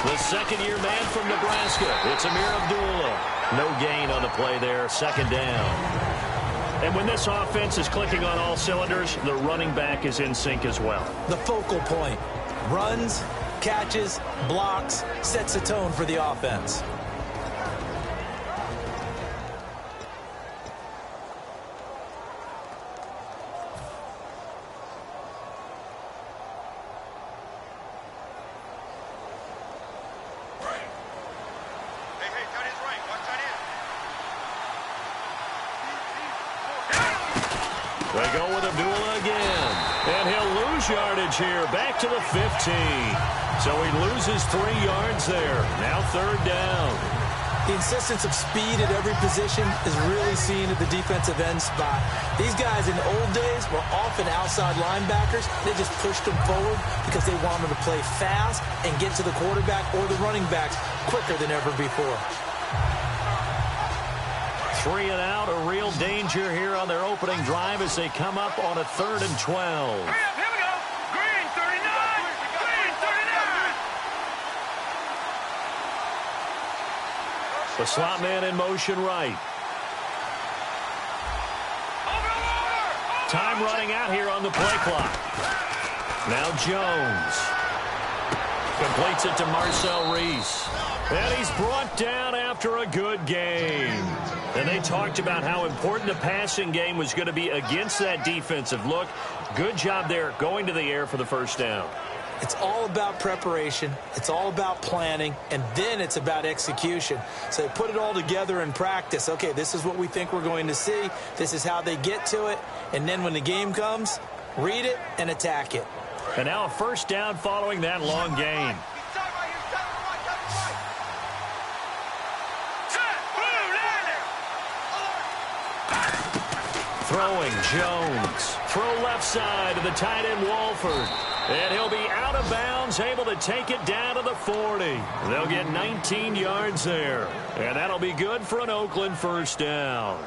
The second-year man from Nebraska. It's Amir Abdullah. No gain on the play there. Second down. And when this offense is clicking on all cylinders, the running back is in sync as well. The focal point. Runs, catches, blocks, sets the tone for the offense. They go with Abdullah again. And he'll lose yardage here. Back to the 15. So he loses 3 yards there. Now third down. The insistence of speed at every position is really seen at the defensive end spot. These guys in the old days were often outside linebackers. They just pushed them forward because they wanted to play fast and get to the quarterback or the running backs quicker than ever before. 3 and out, a real danger here on their opening drive as they come up on a 3rd and 12. Here we go. Green 39. Green 39. The slot man in motion right. Time running out here on the play clock. Now Jones. Completes it to Marcel Reese. And he's brought down after a good game. And they talked about how important the passing game was going to be against that defensive look. Good job there going to the air for the first down. It's all about preparation. It's all about planning. And then it's about execution. So they put it all together in practice. Okay, this is what we think we're going to see. This is how they get to it. And then when the game comes, read it and attack it. And now a first down following that long gain. Throwing Jones. Throw left side to the tight end Walford. And he'll be out of bounds, able to take it down to the 40. They'll get 19 yards there. And that'll be good for an Oakland first down.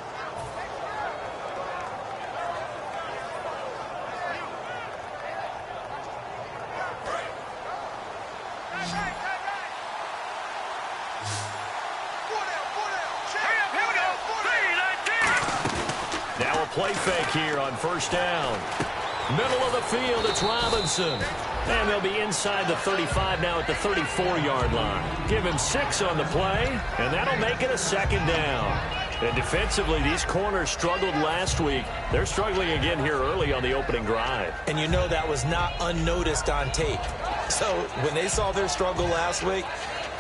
Play fake here on first down. Middle of the field, it's Robinson. And they'll be inside the 35 now at the 34-yard line. Give him 6 on the play, and that'll make it a second down. And defensively, these corners struggled last week. They're struggling again here early on the opening drive. And you know that was not unnoticed on tape. So when they saw their struggle last week,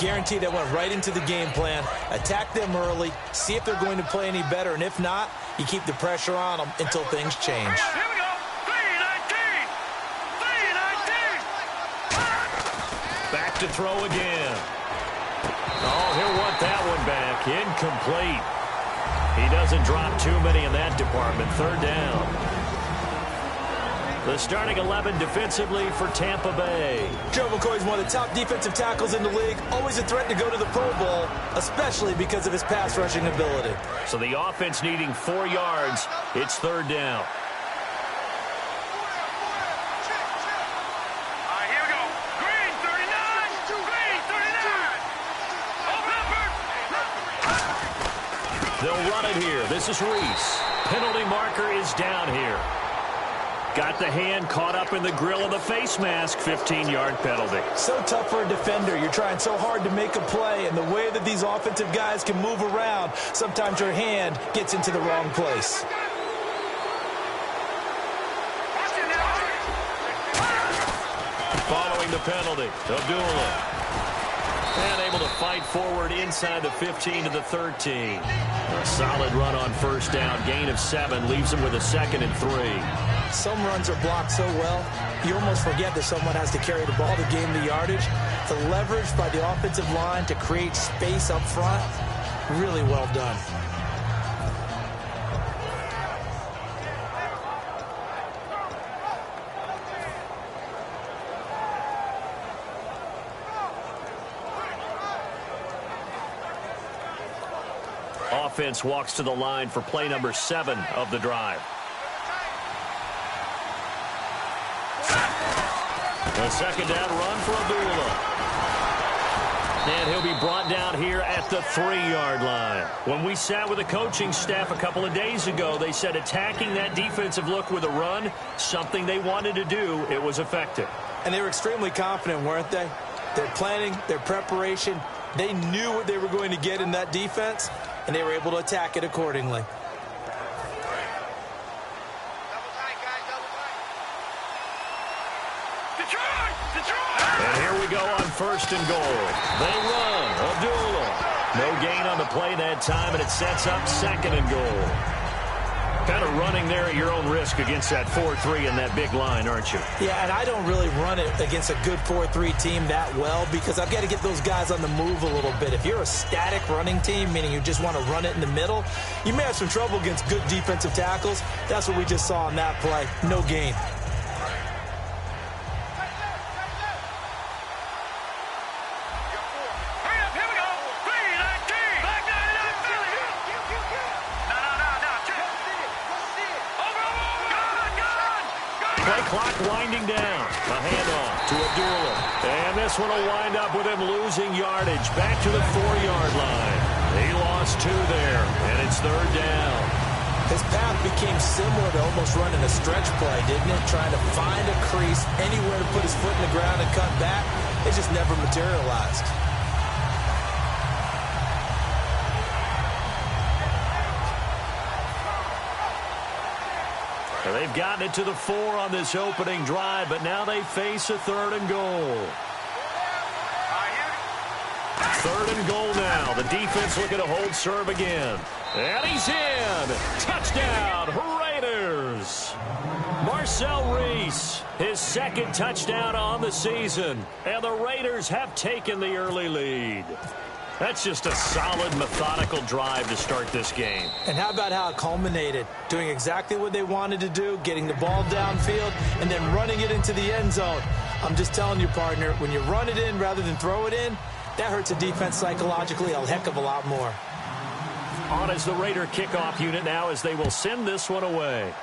guaranteed they went right into the game plan, attack them early, see if they're going to play any better, and if not, you keep the pressure on them until things change. Here we go. 3-19. 3-19. Back to throw again. Oh, he'll want that one back. Incomplete. He doesn't drop too many in that department. Third down. The starting 11 defensively for Tampa Bay. Joe McCoy's one of the top defensive tackles in the league. Always a threat to go to the Pro Bowl, especially because of his pass rushing ability. So the offense needing 4 yards. It's third down. Here we go. Green 39. Green 39. They'll run it here. This is Reese. Penalty marker is down here. Got the hand caught up in the grill of the face mask. 15-yard penalty. So tough for a defender. You're trying so hard to make a play, and the way that these offensive guys can move around, sometimes your hand gets into the wrong place. Following the penalty, Abdullah. And able to fight forward inside the 15 to the 13. A solid run on first down. Gain of 7 leaves him with a 2nd and 3. Some runs are blocked so well, you almost forget that someone has to carry the ball to gain the yardage. The leverage by the offensive line to create space up front, really well done. Offense walks to the line for play number 7 of the drive. A second down run for Abdullah. And he'll be brought down here at the 3-yard line. When we sat with the coaching staff a couple of days ago, they said attacking that defensive look with a run, something they wanted to do, it was effective. And they were extremely confident, weren't they? Their planning, their preparation, they knew what they were going to get in that defense, and they were able to attack it accordingly. And here we go on 1st and goal. They run. Abdullah. No gain on the play that time, and it sets up 2nd and goal. Kind of running there at your own risk against that 4-3 and that big line, aren't you? Yeah, and I don't really run it against a good 4-3 team that well because I've got to get those guys on the move a little bit. If you're a static running team, meaning you just want to run it in the middle, you may have some trouble against good defensive tackles. That's what we just saw on that play. No gain. Play clock winding down. A handoff to Abdullah. And this one will wind up with him losing yardage. Back to the 4-yard line. He lost 2 there, and it's 3rd down. His path became similar to almost running a stretch play, didn't it? Trying to find a crease, anywhere to put his foot in the ground and cut back. It just never materialized. They've gotten it to the 4 on this opening drive, but now they face a 3rd and goal. 3rd and goal now. The defense looking to hold serve again. And he's in. Touchdown, Raiders. Marcel Reese, his 2nd touchdown on the season. And the Raiders have taken the early lead. That's just a solid, methodical drive to start this game. And how about how it culminated? Doing exactly what they wanted to do, getting the ball downfield, and then running it into the end zone. I'm just telling you, partner, when you run it in rather than throw it in, that hurts a defense psychologically a heck of a lot more. On as the Raider kickoff unit now as they will send this one away.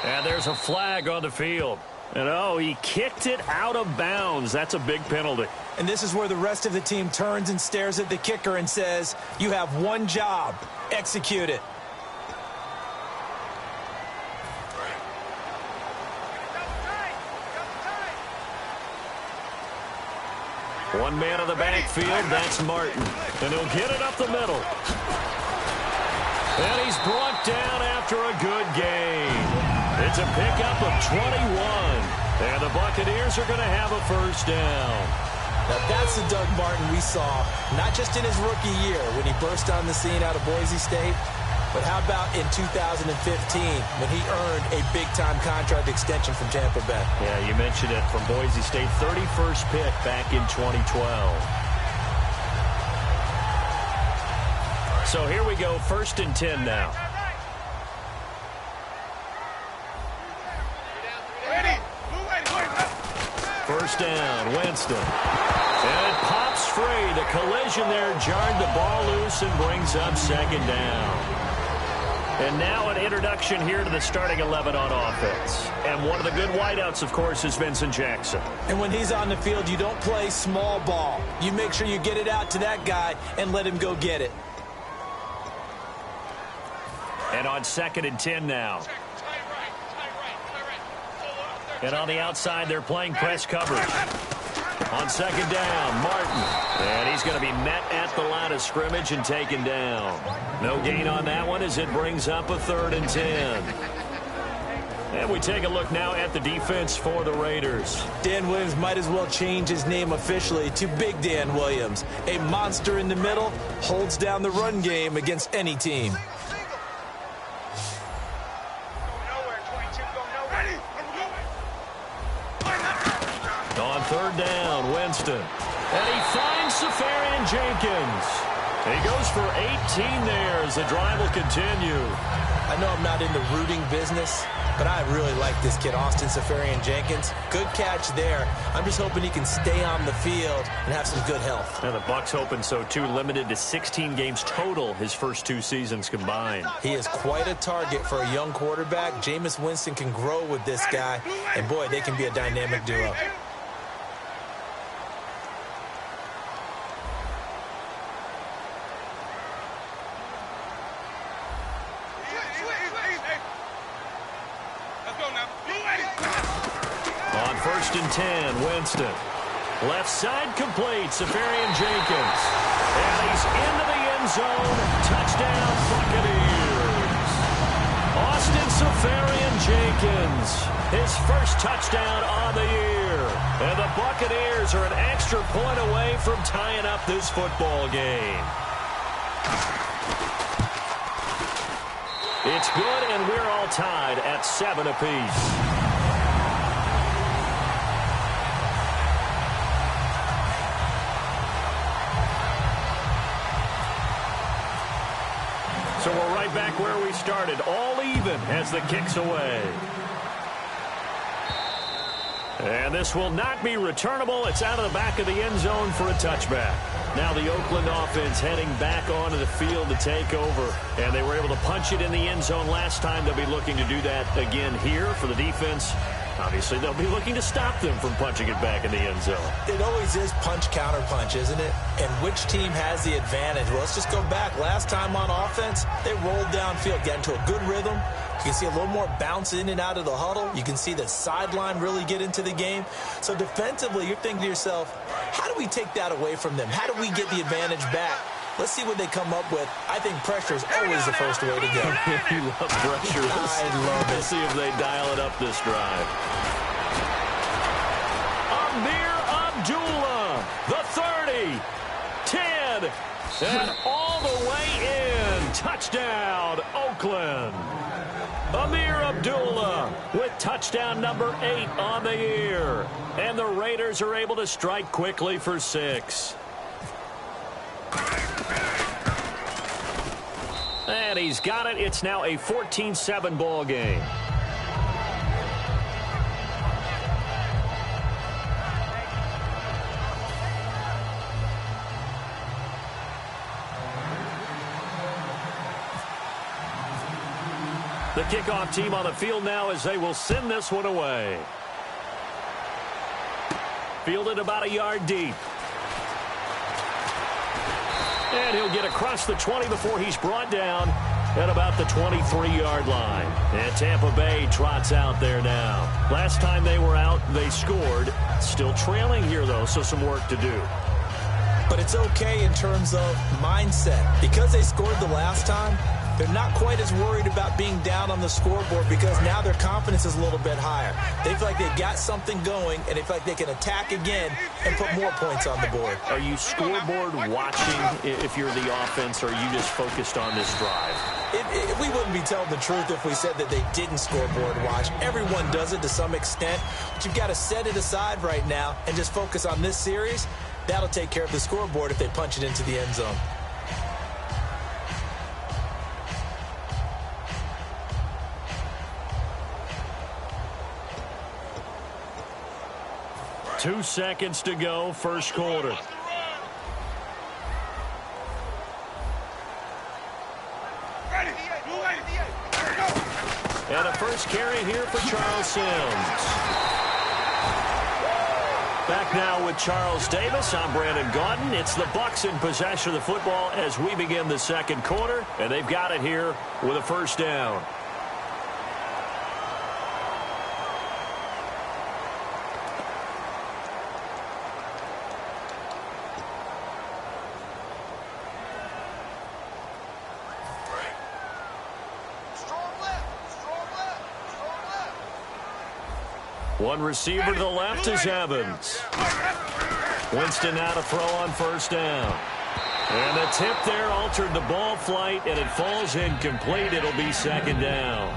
And there's a flag on the field. And, oh, he kicked it out of bounds. That's a big penalty. And this is where the rest of the team turns and stares at the kicker and says, you have one job. Execute it. One man in the backfield, that's Martin. And he'll get it up the middle. And he's brought down after a good gain. It's a pickup of 21. And the Buccaneers are going to have a 1st down. Now that's the Doug Martin we saw, not just in his rookie year when he burst on the scene out of Boise State, but how about in 2015 when he earned a big-time contract extension from Tampa Bay? Yeah, you mentioned it, from Boise State, 31st pick back in 2012. So here we go, 1st and 10 now. First down, Winston. And it pops free. The collision there jarred the ball loose and brings up 2nd down. And now an introduction here to the starting 11 on offense. And one of the good wideouts, of course, is Vincent Jackson. And when he's on the field, you don't play small ball. You make sure you get it out to that guy and let him go get it. And on 2nd and 10 now. And on the outside, they're playing press coverage. On 2nd down, Martin. And he's going to be met at the line of scrimmage and taken down. No gain on that one as it brings up a 3rd and 10. And we take a look now at the defense for the Raiders. Dan Williams might as well change his name officially to Big Dan Williams. A monster in the middle, holds down the run game against any team. On 3rd down, Winston. And he finds Safarian Jenkins. He goes for 18 there as the drive will continue. I know I'm not in the rooting business, but I really like this kid, Austin Safarian Jenkins. Good catch there. I'm just hoping he can stay on the field and have some good health. And the Bucs hoping so, too. Limited to 16 games total his first 2 seasons combined. He is quite a target for a young quarterback. Jameis Winston can grow with this guy, and, boy, they can be a dynamic duo. On 1st and 10, Winston. Left side complete, Safarian Jenkins. And he's into the end zone. Touchdown, Buccaneers. Austin Safarian Jenkins, his first touchdown on the year. And the Buccaneers are an extra point away from tying up this football game. It's good, and we're all tied at 7 apiece. So we're right back where we started, all even as the kick's away. And this will not be returnable. It's out of the back of the end zone for a touchback. Now the Oakland offense heading back onto the field to take over. And they were able to punch it in the end zone last time. They'll be looking to do that again here for the defense. Obviously, they'll be looking to stop them from punching it back in the end zone. It always is punch-counter-punch, isn't it? And which team has the advantage? Well, let's just go back. Last time on offense, they rolled downfield, got into a good rhythm. You can see a little more bounce in and out of the huddle. You can see the sideline really get into the game. So defensively, you're thinking to yourself, how do we take that away from them? How do we get the advantage back? Let's see what they come up with. I think pressure is always the first way to go. You love pressure. I love it. Let's see if they dial it up this drive. Amir Abdullah, the 30, 10, and all the way in. Touchdown, Oakland. Amir Abdullah with touchdown number 8 on the year. And the Raiders are able to strike quickly for 6. And he's got it. It's now a 14-7 ball game. The kickoff team on the field now as they will send this one away. Fielded about a yard deep. And he'll get across the 20 before he's brought down at about the 23-yard line. And Tampa Bay trots out there now. Last time they were out, they scored. Still trailing here, though, so some work to do. But it's okay in terms of mindset. Because they scored the last time, they're not quite as worried about being down on the scoreboard because now their confidence is a little bit higher. They feel like they've got something going, and they feel like they can attack again and put more points on the board. Are you scoreboard watching if you're the offense, or are you just focused on this drive? We wouldn't be telling the truth if we said that they didn't scoreboard watch. Everyone does it to some extent, but you've got to set it aside right now and just focus on this series. That'll take care of the scoreboard if they punch it into the end zone. Two seconds to go, first quarter. And a first carry here for Charles Sims. Back now with Charles Davis. I'm Brandon Gaudin. It's the Bucs in possession of the football as we begin the second quarter. And they've got it here with a first down. One receiver to the left is Evans. Winston now to throw on first down. And the tip there altered the ball flight, and it falls incomplete. It'll be second down.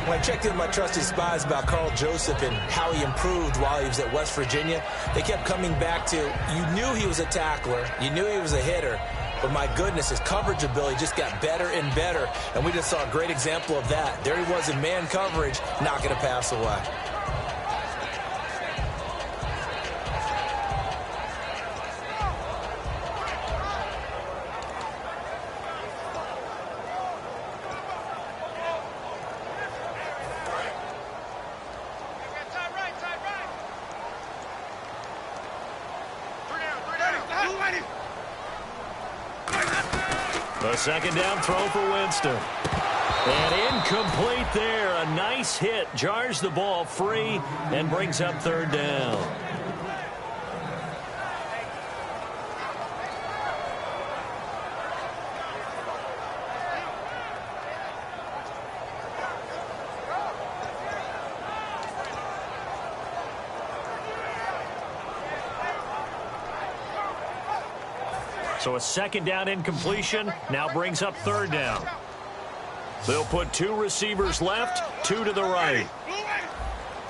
When I checked in my trusty spies about Carl Joseph and how he improved while he was at West Virginia, they kept coming back to, you knew he was a tackler, you knew he was a hitter, but my goodness, his coverage ability just got better and better, and we just saw a great example of that. There he was in man coverage, knocking a pass away. A second down throw for Winston. And Incomplete there. A nice hit. Jars the ball free and brings up third down. So a second down incompletion now brings up third down. They'll put 2 receivers left, 2 to the right.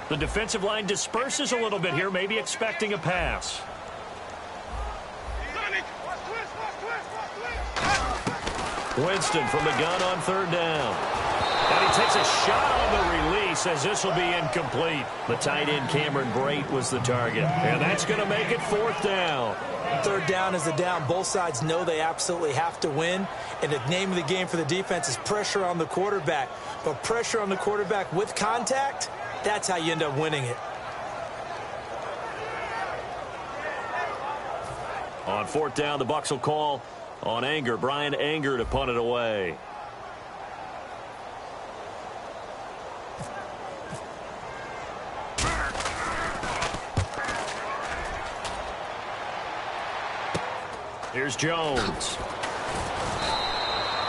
The defensive line disperses a little bit here, maybe expecting a pass. Winston from the gun on third down. And he takes a shot on the release as this will be incomplete. The tight end Cameron Brate was the target. And that's going to make it fourth down. Third down is the down. Both sides know they absolutely have to win. And the name of the game for the defense is pressure on the quarterback. But pressure on the quarterback with contact, that's how you end up winning it. On fourth down, the Bucs will call on Anger. Brian Anger to punt it away. Here's Jones.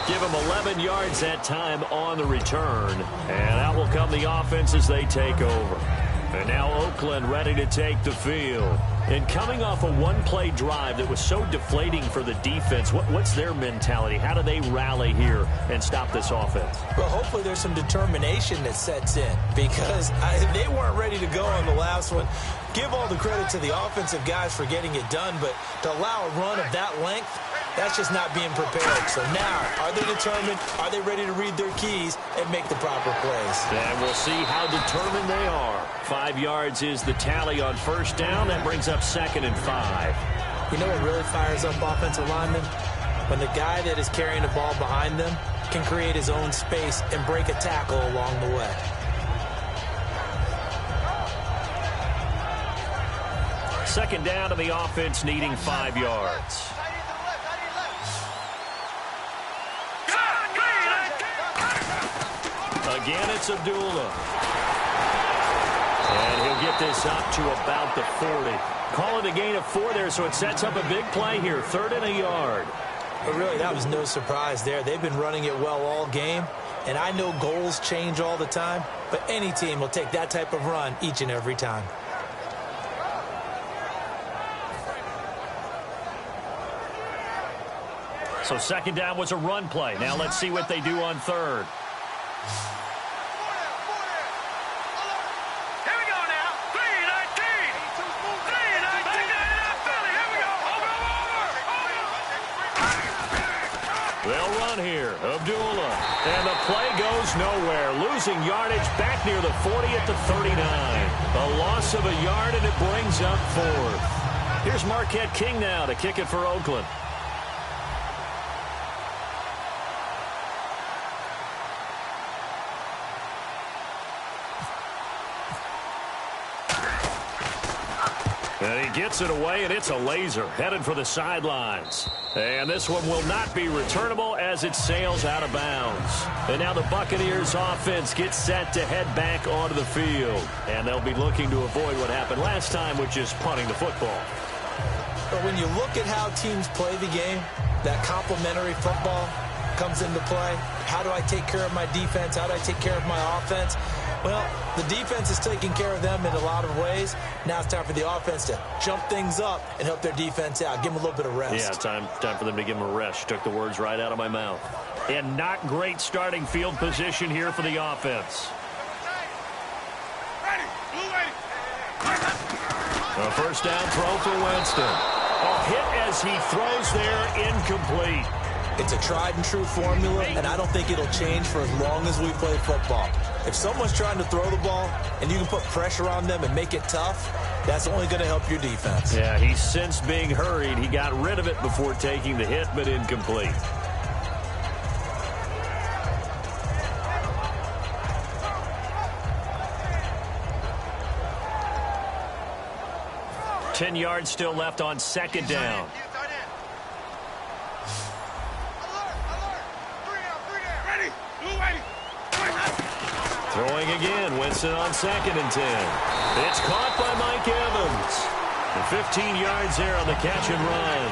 Give him 11 yards that time on the return. And out will come the offense as they take over. And now Oakland ready to take the field. And coming off a one-play drive that was so deflating for the defense, what's their mentality? How do they rally here and stop this offense? Well, hopefully there's some determination that sets in because they weren't ready to go on the last one. Give all the credit to the offensive guys for getting it done, but to allow a run of that length, that's just not being prepared. So now, are they determined? Are they ready to read their keys and make the proper plays? And we'll see how determined they are. 5 yards is the tally on first down. That brings up 2nd and 5. You know what really fires up offensive linemen? When the guy that is carrying the ball behind them can create his own space and break a tackle along the way. Second down to the offense needing 5 yards. Again, it's Abdullah. And he'll get this up to about the 40. Call it a gain of 4 there, so it sets up a big play here. 3rd and a yard. But really, that was no surprise there. They've been running it well all game. And I know goals change all the time, but any team will take that type of run each and every time. So second down was a run play. Now let's see what they do on third. Here we go now. 3-19. 3-19. Here we go. Over. They'll run here. Abdullah. And the play goes nowhere. Losing yardage back near the 40 at the 39. A loss of a yard, and it brings up 4th. Here's Marquette King now to kick it for Oakland. And he gets it away, and it's a laser headed for the sidelines. And this one will not be returnable as it sails out of bounds. And now the Buccaneers offense gets set to head back onto the field. And they'll be looking to avoid what happened last time, which is punting the football. But when you look at how teams play the game, that complementary football comes into play. How do I take care of my defense? How do I take care of my offense? Well, the defense is taking care of them in a lot of ways. Now it's time for the offense to jump things up and help their defense out. Give them a little bit of rest. Yeah, time for them to give them a rest. You took the words right out of my mouth. And not great starting field position here for the offense. A first down throw for Winston. A hit as he throws there, incomplete. It's a tried-and-true formula, and I don't think it'll change for as long as we play football. If someone's trying to throw the ball and you can put pressure on them and make it tough, that's only going to help your defense. Yeah, he's sensed being hurried. He got rid of it before taking the hit, but incomplete. Ten yards still left on second down. Throwing again, Winston on 2nd and 10. It's caught by Mike Evans. And 15 yards there on the catch and run.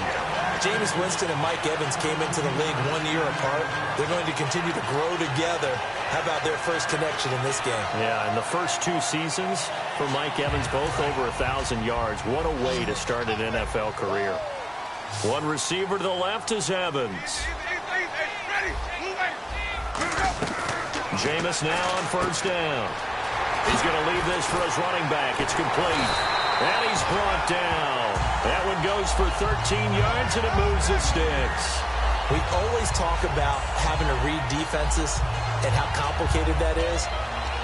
Jameis Winston and Mike Evans came into the league 1 year apart. They're going to continue to grow together. How about their first connection in this game? Yeah, in the first 2 seasons for Mike Evans, both over 1,000 yards. What a way to start an NFL career. One receiver to the left is Evans. Jameis now on 1st down. He's going to leave this for his running back. It's complete. And he's brought down. That one goes for 13 yards, and it moves the sticks. We always talk about having to read defenses and how complicated that is.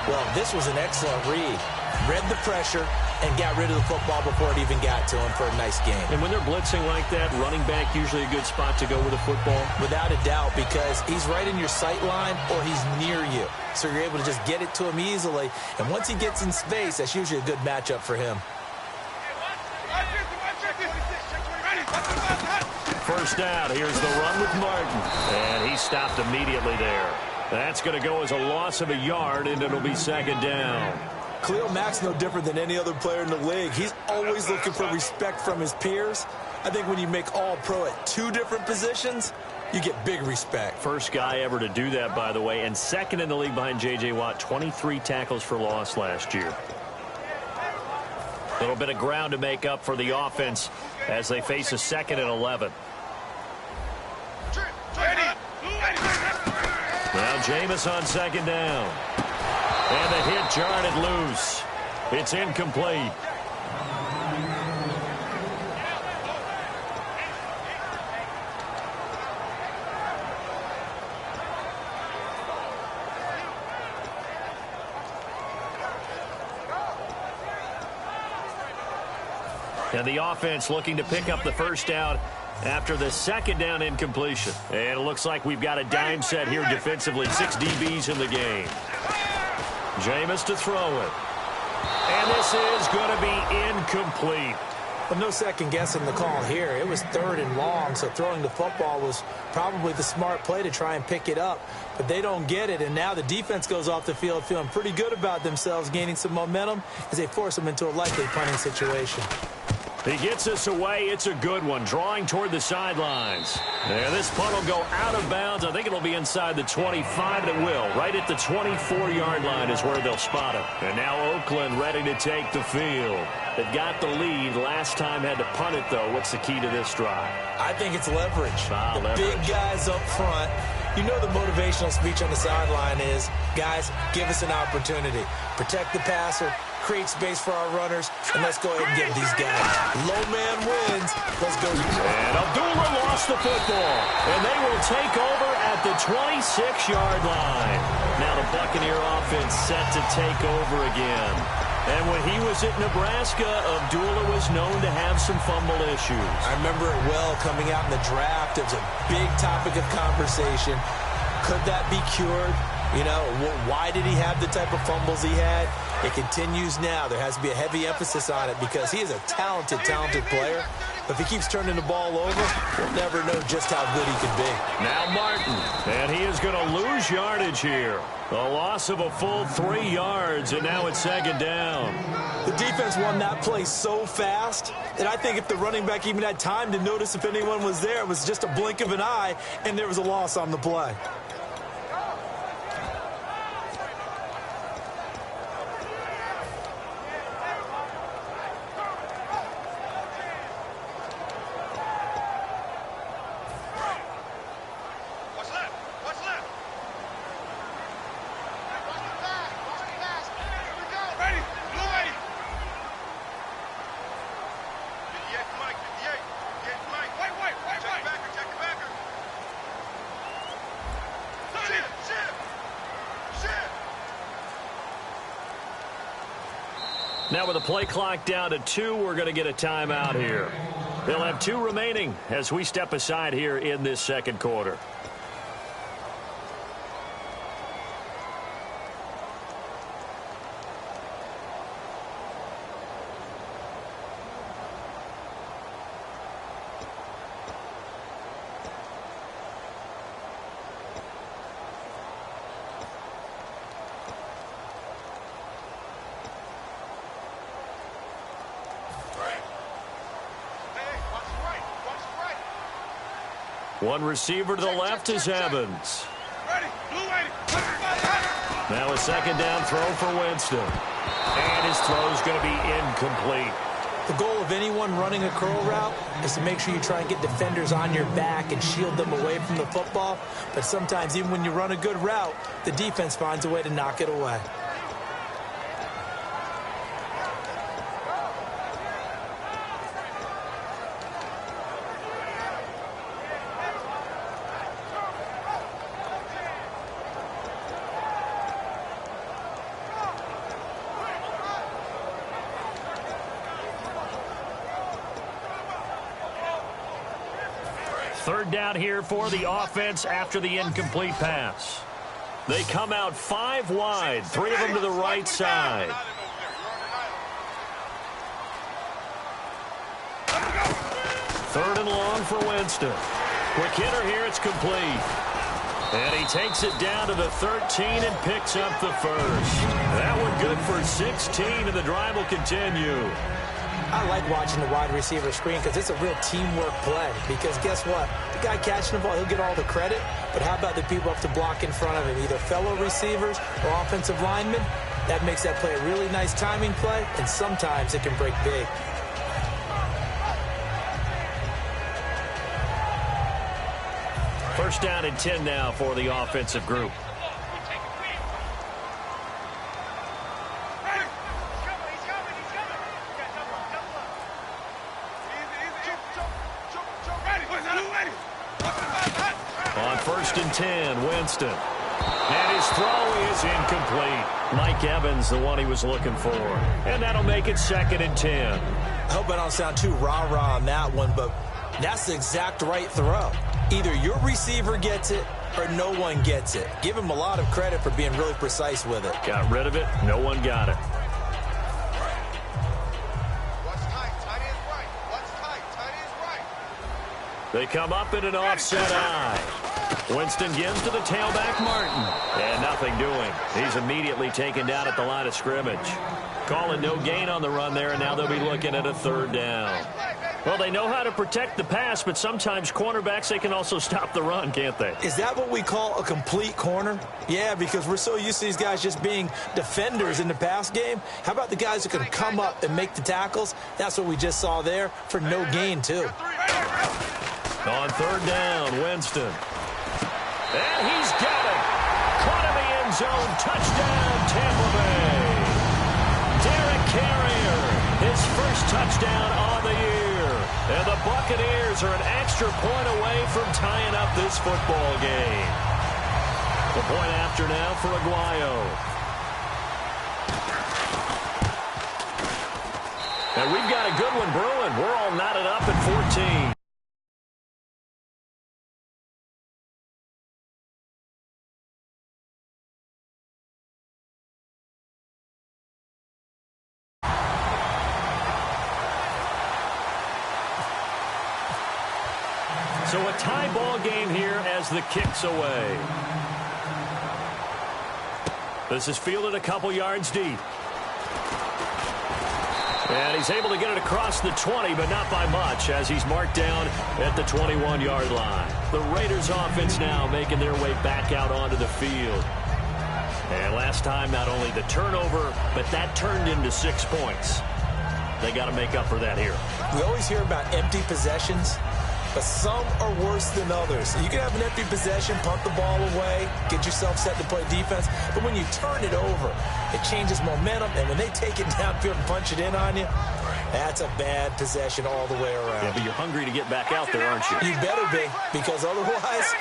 Well, this was an excellent read. Read the pressure and got rid of the football before it even got to him for a nice game. And when they're blitzing like that, running back usually a good spot to go with the football? Without a doubt, because he's right in your sight line or he's near you. So you're able to just get it to him easily. And once he gets in space, that's usually a good matchup for him. 1st down. Here's the run with Martin. And he stopped immediately there. That's going to go as a loss of a yard, and it'll be 2nd down. Khalil Mack's no different than any other player in the league. He's always looking for respect from his peers. I think when you make All-Pro at 2 different positions, you get big respect. First guy ever to do that, by the way, and 2nd in the league behind J.J. Watt, 23 tackles for loss last year. A little bit of ground to make up for the offense as they face a 2nd and 11. Now Jameis on 2nd down. And the hit jarred it loose. It's incomplete. And the offense looking to pick up the 1st down after the 2nd down incompletion. And it looks like we've got a dime set here defensively. 6 DBs in the game. Jameis to throw it. And this is going to be incomplete. Well, no second guessing the call here. It was 3rd and long, so throwing the football was probably the smart play to try and pick it up. But they don't get it, and now the defense goes off the field feeling pretty good about themselves, gaining some momentum as they force them into a likely punting situation. He gets us away. It's a good one. Drawing toward the sidelines. And this punt will go out of bounds. I think it'll be inside the 25. It will. Right at the 24-yard line is where they'll spot it. And now Oakland ready to take the field. They've got the lead. Last time had to punt it, though. What's the key to this drive? I think it's leverage. Leverage. Big guys up front. You know the motivational speech on the sideline is, guys, give us an opportunity. Protect the passer, create space for our runners, and let's go ahead and get these guys. Low man wins. Let's go. And Abdullah lost the football, and they will take over at the 26-yard line. Now the Buccaneer offense set to take over again. And when he was at Nebraska, Abdullah was known to have some fumble issues. I remember it well coming out in the draft. It was a big topic of conversation. Could that be cured? You know, why did he have the type of fumbles he had? It continues now. There has to be a heavy emphasis on it because he is a talented, talented player. But if he keeps turning the ball over, we'll never know just how good he could be. Now Martin, and he is going to lose yardage here. A loss of a full 3 yards, and now it's 2nd down. The defense won that play so fast that I think if the running back even had time to notice if anyone was there, it was just a blink of an eye, and there was a loss on the play. Now with the play clock down to 2, we're going to get a timeout here. They'll have 2 remaining as we step aside here in this 2nd quarter. One receiver to the left is Evans. Now a second down throw for Winston. And his throw is going to be incomplete. The goal of anyone running a curl route is to make sure you try and get defenders on your back and shield them away from the football. But sometimes, even when you run a good route, the defense finds a way to knock it away. Third down here for the offense after the incomplete pass. They come out 5 wide, 3 of them to the right side. Third and long for Winston. Quick hitter here, it's complete. And he takes it down to the 13 and picks up the first. That one good for 16, and the drive will continue. I like watching the wide receiver screen because it's a real teamwork play. Because guess what? The guy catching the ball, he'll get all the credit. But how about the people up to block in front of him, either fellow receivers or offensive linemen? That makes that play a really nice timing play, and sometimes it can break big. First down and 10 now for the offensive group. On first and 10, Winston. And his throw is incomplete. Mike Evans, the one he was looking for. And that'll make it second and 10. I hope I don't sound too rah-rah on that one, but that's the exact right throw. Either your receiver gets it or no one gets it. Give him a lot of credit for being really precise with it. Got rid of it. No one got it. They come up in an offset eye. Winston gives to the tailback, Martin. And nothing doing. He's immediately taken down at the line of scrimmage. Calling no gain on the run there, and now they'll be looking at a third down. Well, they know how to protect the pass, but sometimes cornerbacks, they can also stop the run, can't they? Is that what we call a complete corner? Yeah, because we're so used to these guys just being defenders in the pass game. How about the guys who can come up and make the tackles? That's what we just saw there for no gain, too. On third down, Winston. And he's got it. Caught in the end zone. Touchdown, Tampa Bay. Derek Carrier, his first touchdown on the year. And the Buccaneers are an extra point away from tying up this football game. The point after now for Aguayo. And we've got a good one brewing. We're all knotted up at 14. So a tie ball game here as the kick's away. This is fielded a couple yards deep. And he's able to get it across the 20, but not by much, as he's marked down at the 21-yard line. The Raiders offense now making their way back out onto the field. And last time, not only the turnover, but that turned into 6 points. They got to make up for that here. We always hear about empty possessions, but some are worse than others. You can have an empty possession, punt the ball away, get yourself set to play defense, but when you turn it over, it changes momentum, and when they take it downfield and punch it in on you, that's a bad possession all the way around. Yeah, but you're hungry to get back out there, aren't you? You better be, because otherwise...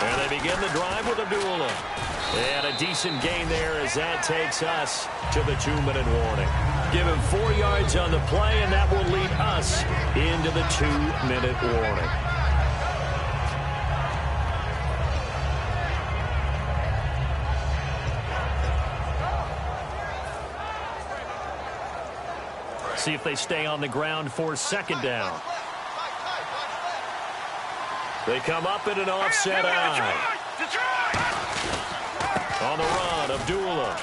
And they begin the drive with Abdullah. And a decent gain there as that takes us to the 2-minute warning. Give him 4 yards on the play, and that will lead us into the 2-minute warning. See if they stay on the ground for second down. They come up in an offset eye. On the run, Abdullah.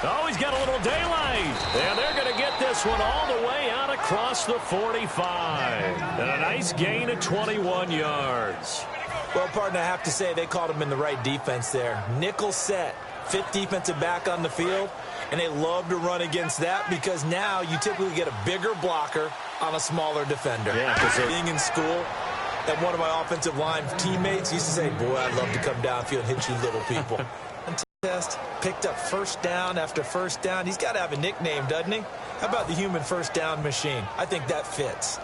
Oh, he's got a little daylight. And they're going to get this one all the way out across the 45. And a nice gain of 21 yards. Well, partner, I have to say they called him in the right defense there. Nickel set, fifth defensive back on the field, and they love to run against that because now you typically get a bigger blocker on a smaller defender. Yeah, because being in school, and one of my offensive line teammates used to say, boy, I'd love to come downfield and hit you little people. Test picked up first down after first down. He's got to have a nickname, doesn't he? How about the human first down machine? I think that fits.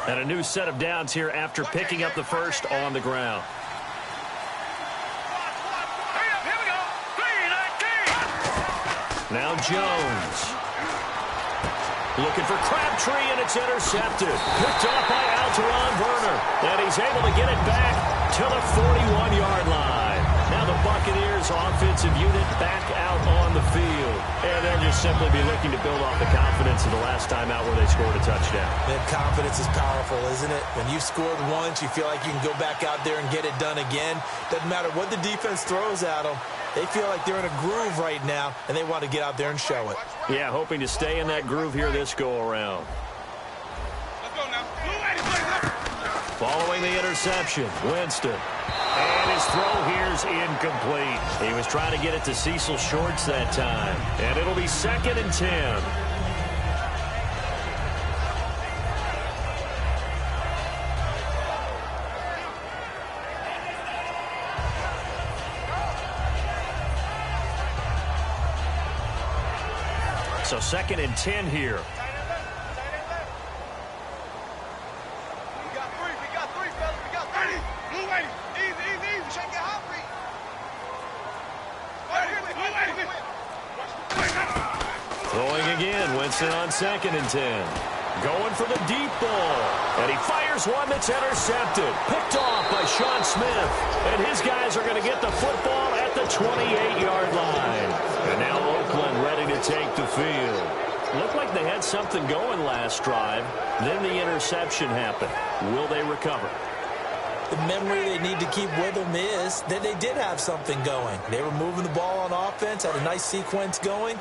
And a new set of downs here after picking up the first on the ground. Here we go. 3-19. Now Jones. Looking for Crabtree, and it's intercepted. Picked off by Alteron Werner. And he's able to get it back to the 41-yard line. Now the Buccaneers offensive unit back out on the field. And they'll just simply be looking to build off the confidence of the last time out where they scored a touchdown. Man, confidence is powerful, isn't it? When you scored once, you feel like you can go back out there and get it done again. Doesn't matter what the defense throws at them. They feel like they're in a groove right now, and they want to get out there and show it. Yeah, hoping to stay in that groove here this go-around. Let's go now. Following the interception, Winston. And his throw here's incomplete. He was trying to get it to Cecil Shorts that time. And it'll be 2nd and 10. So 2nd and 10 here. We got three, fellas. We got three. Blue lady. Easy. Shake your hot feet. Throwing again, Winston on 2nd and 10. Going for the deep ball. And he fires one that's intercepted. Picked off by Sean Smith. And his guys are going to get the football at the 28-yard line. And now Oakland ready to take the field. Looked like they had something going last drive. Then the interception happened. Will they recover? The memory they need to keep with them is that they did have something going. They were moving the ball on offense, had a nice sequence going.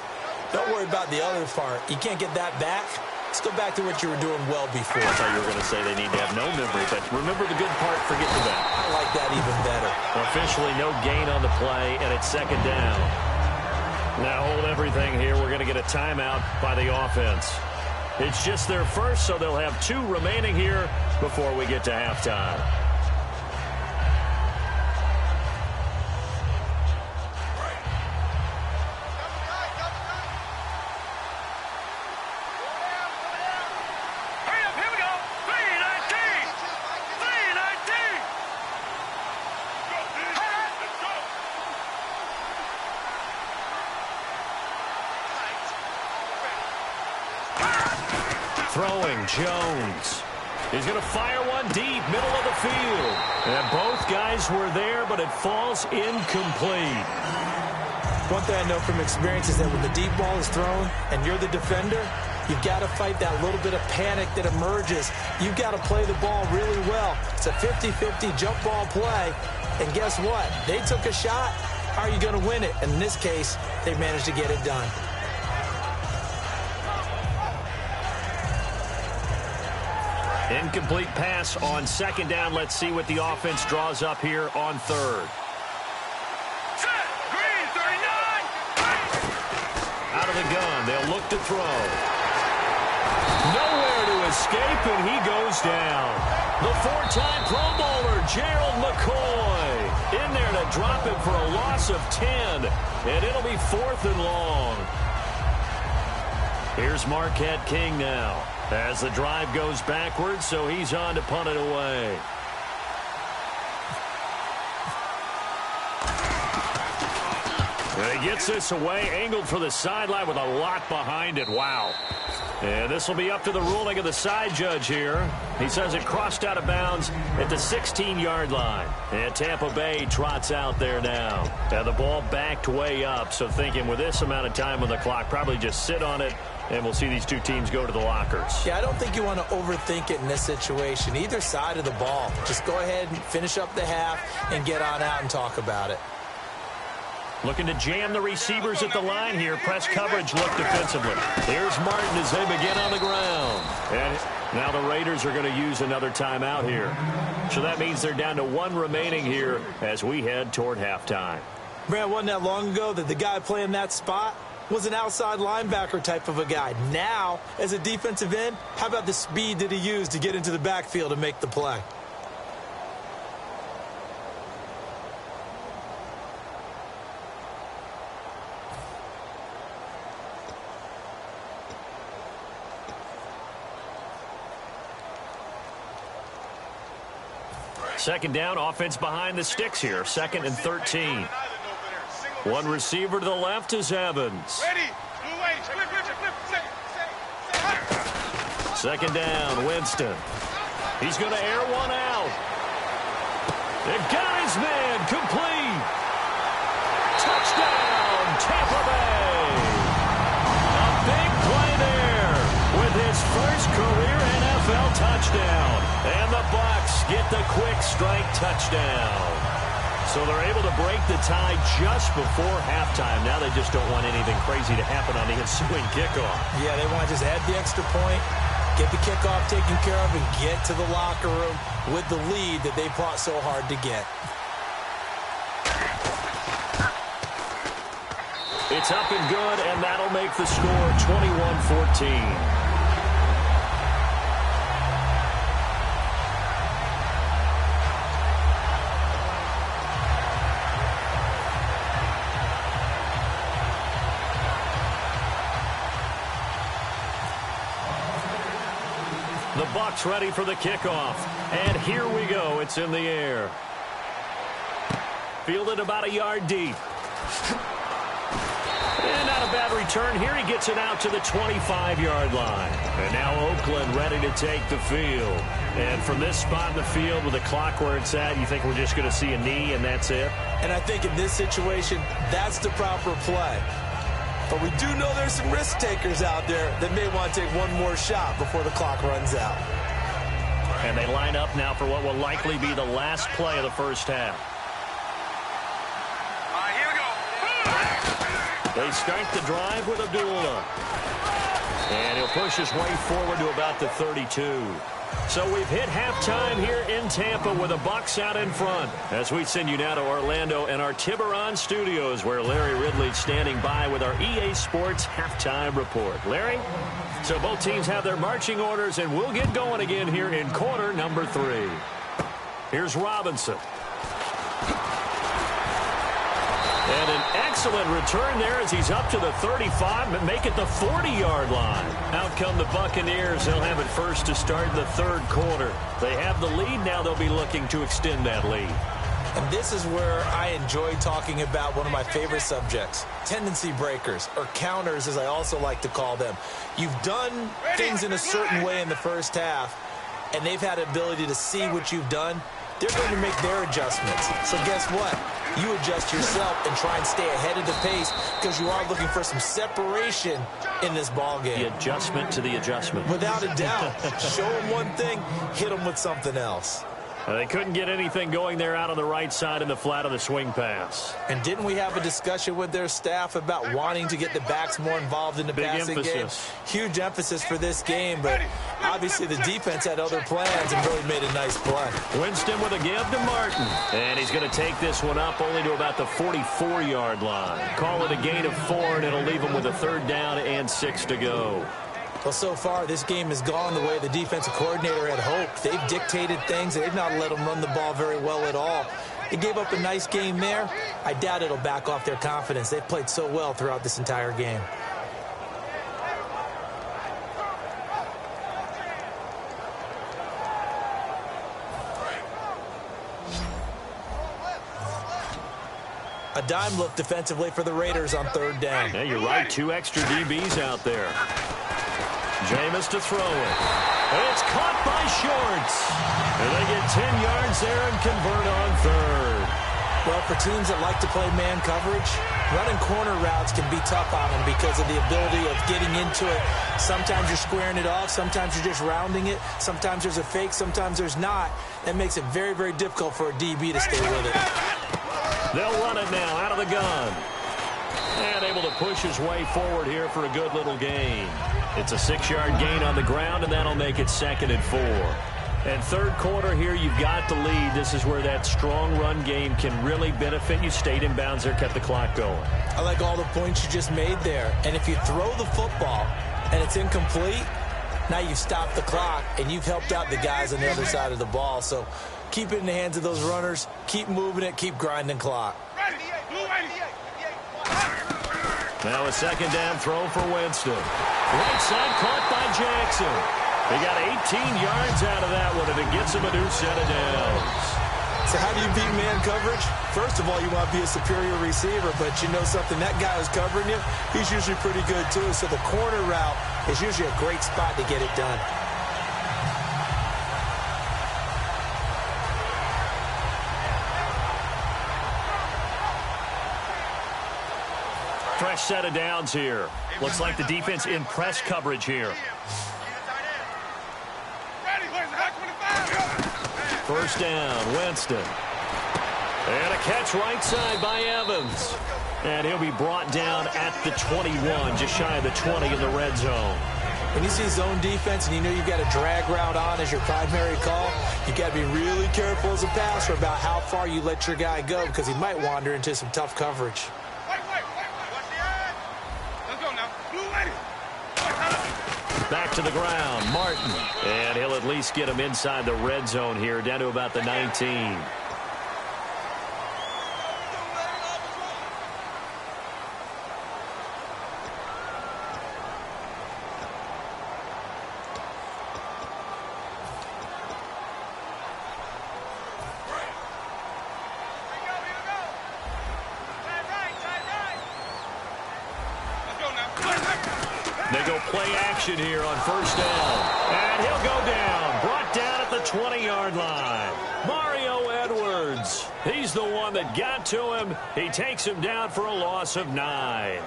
Don't worry about the other part. You can't get that back. Let's go back to what you were doing well before. I thought you were going to say they need to have no memory, but remember the good part, forget the bad. I like that even better. Officially no gain on the play, and it's 2nd down. Now hold everything here. We're going to get a timeout by the offense. It's just their first, so they'll have 2 remaining here before we get to halftime. Here we go. 3-19. 3-19. Let's go. Throwing, Jones. He's going to fire one deep, middle of the field. And both guys were there, but it falls incomplete. One thing I know from experience is that when the deep ball is thrown and you're the defender, you've got to fight that little bit of panic that emerges. You've got to play the ball really well. It's a 50-50 jump ball play. And guess what? They took a shot. How are you going to win it? And in this case, they managed to get it done. Incomplete pass on 2nd down. Let's see what the offense draws up here on 3rd. Set. Green. 39. Out of the gun, they'll look to throw. Nowhere to escape, and he goes down. The 4-time Pro Bowler, Gerald McCoy, in there to drop him for a loss of 10, and it'll be 4th and long. Here's Marquette King now as the drive goes backwards, so he's on to punt it away. And he gets this away, angled for the sideline with a lot behind it. Wow. And this will be up to the ruling of the side judge here. He says it crossed out of bounds at the 16-yard line. And Tampa Bay trots out there now. And the ball backed way up, so thinking with this amount of time on the clock, probably just sit on it, and we'll see these two teams go to the lockers. Yeah, I don't think you want to overthink it in this situation. Either side of the ball. Just go ahead and finish up the half and get on out and talk about it. Looking to jam the receivers at the line here. Press coverage look defensively. Here's Martin as they begin on the ground. And now the Raiders are going to use another timeout here. So that means they're down to one remaining here as we head toward halftime. Man, wasn't that long ago that the guy playing that spot was an outside linebacker type of a guy. Now, as a defensive end, how about the speed that he used to get into the backfield and make the play? Second down, offense behind the sticks here. 2nd and 13. One receiver to the left is Evans. Second down, Winston. He's going to air one out. It got his man complete. Touchdown, Tampa Bay. A big play there with his first career NFL touchdown. And the Bucs get the quick strike touchdown. So they're able to break the tie just before halftime. Now they just don't want anything crazy to happen on the ensuing kickoff. Yeah, they want to just add the extra point, get the kickoff taken care of, and get to the locker room with the lead that they fought so hard to get. It's up and good, and that'll make the score 21-14. The Bucs ready for the kickoff. And here we go. It's in the air. Fielded about a yard deep. And not a bad return here. He gets it out to the 25-yard line. And now Oakland ready to take the field. And from this spot in the field with the clock where it's at, you think we're just going to see a knee and that's it? And I think in this situation, that's the proper play. But we do know there's some risk takers out there that may want to take one more shot before the clock runs out. And they line up now for what will likely be the last play of the first half. Here we go. They start the drive with Abdullah. And he'll push his way forward to about the 32. So we've hit halftime here in Tampa with the Bucs out in front. As we send you now to Orlando and our Tiburon studios where Larry Ridley's standing by with our EA Sports halftime report. Larry? So both teams have their marching orders and we'll get going again here in quarter number 3. Here's Robinson. And an excellent return there as he's up to the 35, but make it the 40-yard line. Out come the Buccaneers. They'll have it first to start the third quarter. They have the lead. Now they'll be looking to extend that lead. And this is where I enjoy talking about one of my favorite subjects, tendency breakers, or counters as I also like to call them. You've done things in a certain way in the first half, and they've had the ability to see what you've done. They're going to make their adjustments. So guess what? You adjust yourself and try and stay ahead of the pace because you are looking for some separation in this ball game. The adjustment to the adjustment. Without a doubt. Show them one thing, hit them with something else. They couldn't get anything going there out on the right side in the flat of the swing pass. And didn't we have a discussion with their staff about wanting to get the backs more involved in the passing game? Huge emphasis for this game, but obviously the defense had other plans and really made a nice play. Winston with a give to Martin. And he's going to take this one up only to about the 44-yard line. Call it a gain of 4, and it'll leave him with a 3rd down and 6 to go. Well, so far, this game has gone the way the defensive coordinator had hoped. They've dictated things. They've not let them run the ball very well at all. They gave up a nice game there. I doubt it'll back off their confidence. They've played so well throughout this entire game. A dime look defensively for the Raiders on 3rd down. Yeah, you're right. 2 extra DBs out there. Jameis to throw it. It's caught by Shorts. And they get 10 yards there and convert on third. Well, for teams that like to play man coverage, running corner routes can be tough on them because of the ability of getting into it. Sometimes you're squaring it off. Sometimes you're just rounding it. Sometimes there's a fake. Sometimes there's not. That makes it very, very difficult for a DB to stay with it. They'll run it now out of the gun. And able to push his way forward here for a good little gain. It's a 6-yard gain on the ground, and that'll make it 2nd and 4. And third quarter here, you've got the lead. This is where that strong run game can really benefit you. Stayed in bounds there, kept the clock going. I like all the points you just made there. And if you throw the football and it's incomplete, now you've stopped the clock and you've helped out the guys on the other side of the ball. So keep it in the hands of those runners. Keep moving it. Keep grinding clock. Now a 2nd down throw for Winston. Right side caught by Jackson. They got 18 yards out of that one, and it gets him a new set of downs. So how do you beat man coverage? First of all, you want to be a superior receiver, but you know something, that guy who's covering you, he's usually pretty good too. So the corner route is usually a great spot to get it done. Fresh set of downs here. Looks like the defense in press coverage here. First down, Winston. And a catch right side by Evans. And he'll be brought down at the 21, just shy of the 20 in the red zone. When you see zone defense and you know you've got a drag route on as your primary call, you've got to be really careful as a passer about how far you let your guy go because he might wander into some tough coverage. Back to the ground, Martin. And he'll at least get him inside the red zone here, down to about the 19. They go play action here on first down. And he'll go down. Brought down at the 20-yard line. Mario Edwards. He's the one that got to him. He takes him down for a loss of 9.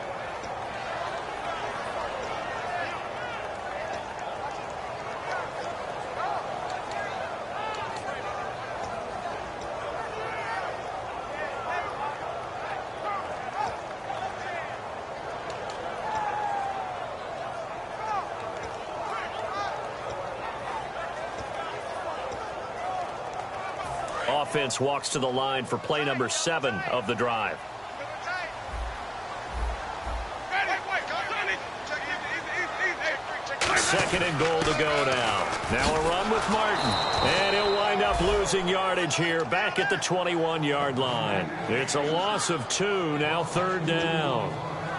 Offense walks to the line for play number 7 of the drive. Second and goal to go now. Now a run with Martin. And he'll wind up losing yardage here back at the 21-yard line. It's a loss of 2, now third down.